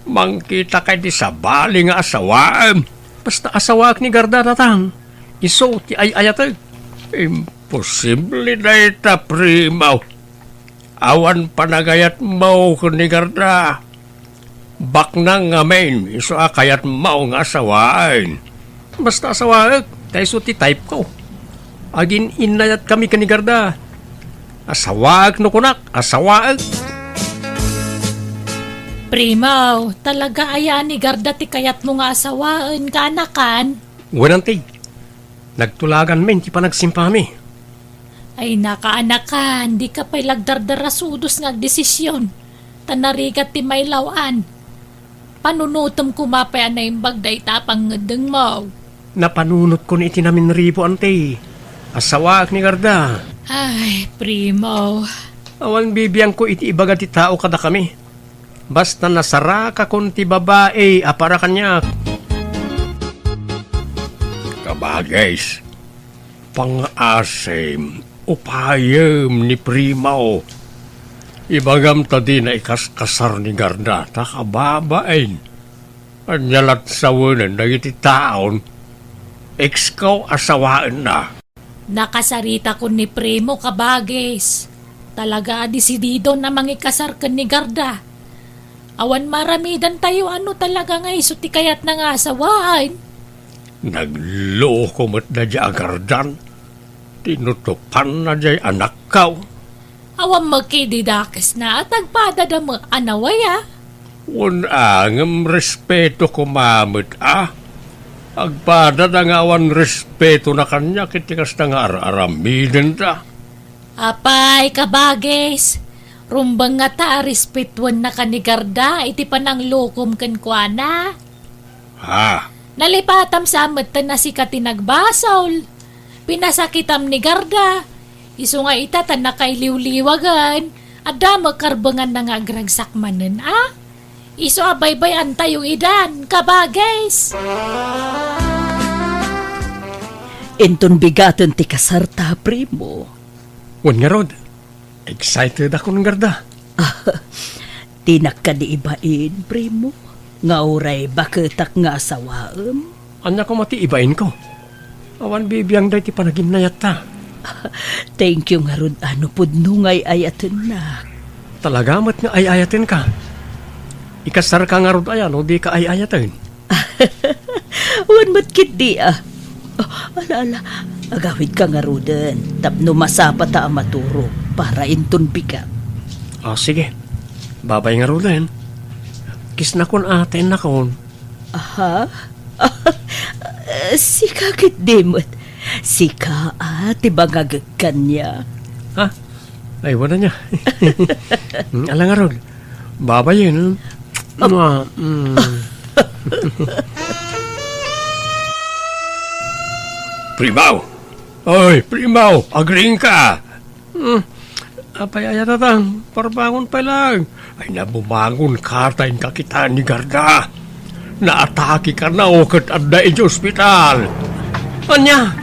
Mangkita kay di sabali nga asawaan. Basta asawaak ni Garda tatang. Iso ti ay ayatag. Posible na ita, primaw. Awan panagayat mo ni Garda. Bak nang ngamin, iso akayat mo nga asawaan. Basta asawaan, tayo suti type ko. Agin inayat kami ni Garda. Asawaag no kunak, asawaag. Primaw, talaga aya ni Garda ti kayat mo nga asawaan ka anakan? Wanante, nagtulagan men ti panagsimpami. Ay nakaanakan, di ka pa'y lagdardarasudos nga desisyon. Tanarigat ti may lawan. Panunutom kumapay na imbag da itapang ngedeng mo. Napanunot ko ni iti namin ribo, ante. Asawaag ni Garda. Ay, Primaw. Awan bibiyang ko iti ibaga ti tao kada kami. Basta nasara ka kun ti babae, apara kanya. Kabagays, pang-asim, upayem ni Primaw. Ibagam ta di na ikaskasar ni Garda, takababain. Anyalat sa wunan na iti taon, ekskaw asawaan na. Nakasarita ko ni Primo kabagis. Talaga desidido na mangikasar ka ni Garda. Awan maramidan tayo ano talaga nga iso ti kayat na nga asawaan. Nagloko mo't na dya Gardan. Tinutupan na dya anak kaw. Awan magkididakes na at agpadada mo anawaya. Unangam respeto ko mamit Agpada na nga awan respeto na kanya kitikas na nga aramidin ta. Apay kabagis. Rumbang nga ta respetuan na kanigarda iti panang lokom kan kuana. Ha? Nalipatam sa amat na si katinagbasaw. Pinasakitam ni Garda. Iso nga itatan na kay liwliwagan. Ada magkarbangan na nga agragsakmanan Iso abay-bayan tayong idan, kabagis. Inton bigaton ti kasarta, Primo. Wan nga Rod, excited ako ng Garda. Tinak ka di ibain, Primo. Nga oray baketak nga asawaam. Anya ko mati ibain ko. Awan bibiyang day ti panaginayat ta. Thank you nga Rod, ano pudno ngay ayaten na. Talaga mat nga ayayatin ka. Ikasar ka nga Rod ayan o di ka ayayatin. Wan matkit di ala, agawid ka nga Roden. Tapno masapa ta maturo para inton bigat. Sige. Babay nga Roden. Kis na kon atin na kon. Aha? Sika kit dimot. Sika tibagagagkan niya. Ha? Ay, wala niya. Ala nga Rod. Babay yun. Primaw! Oy, Primaw! Agring ka! Apay ayatatang, parbangon pa lang. Ay nabumangon ka tayong kakitaan ni Garda. Naatake ka na o kat adda iti ospital. Anya?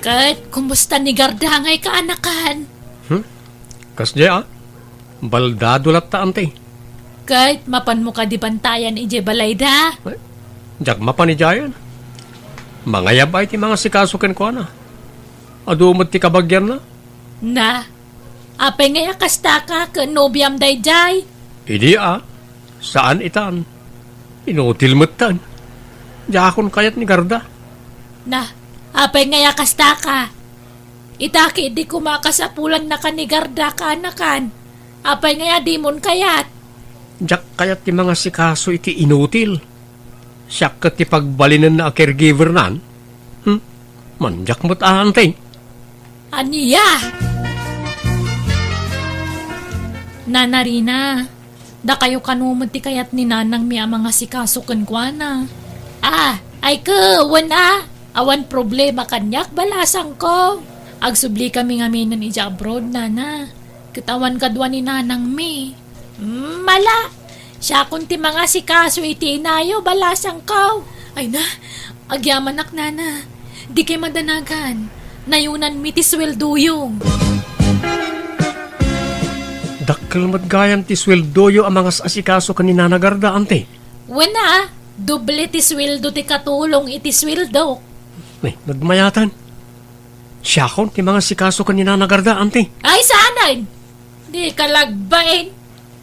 Kat, kumusta ni Garda ngay kaanakan? Kasya baldado latta ante. Kat, mapan mo ka di bantayan ije balayda? Jak mapan ijayan. Mga yabay ti mga sikasukin ko na. Adumot ti kabagyan na. Na, apay ngay akasta ka ka nobyam dayjay? Idi saan itan? Inutil motan. Jakon kayat ni Garda. Na, apay ngay akasta ka. Itaki di kumakasapulan na ka ni Garda ka anakan. Apay ngay adimon kayat. Jak kayat ti mga sikaso iti inutil. Siyak kat ti pagbalinan na caregiver nan. Manjak mo't ahantay. Aniya! Nanarina, da kayo kanumad ti kayat ni nanang mi mga sikasukan kwa na. Ay ka, awan problema kanyak balasang ko. Agsubli kami nga minan ija abroad, nana. Kitawan kadwa ni nanang mi. Mala, siya kun ti mga sikaso iti inayo balasang ko. Ay na, agyamanak nana. Di kay madanagan. Nayunan mi ti swelduyong. Dakkel matgayan ti sweldoyo ang mga asikaso kanina na Garda, ante. Doble ti sweldo ti katulong iti sweldo. Nagmayatan. Siya kon, ti mga sikaso kanina nagarda, ante. Ay, sanay! Di ka lagbain.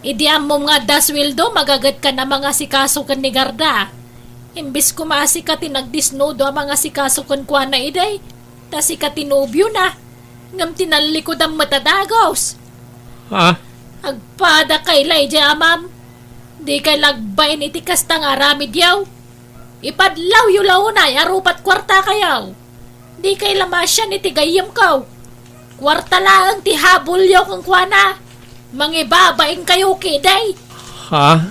Idiam mo nga daswildo, magagat ka na mga sikaso kan ni Garda. Imbis kumasi ka tinagdisnodo ang mga sikaso kan kwa na iday. Tasi ka tinubyo na. Ngam tinalikod ang matadagos. Ha? Agpada kay Lydia, ma'am. Di kay lagbain iti kasta nga ramid yaw. Ipadlaw yu launay, arupat kwarta kayaw. Di kay lamasyan iti gayam kaw. Kwarta lang ti habol yaw kang kwa na. Mangibabain kayo kiday. Ha?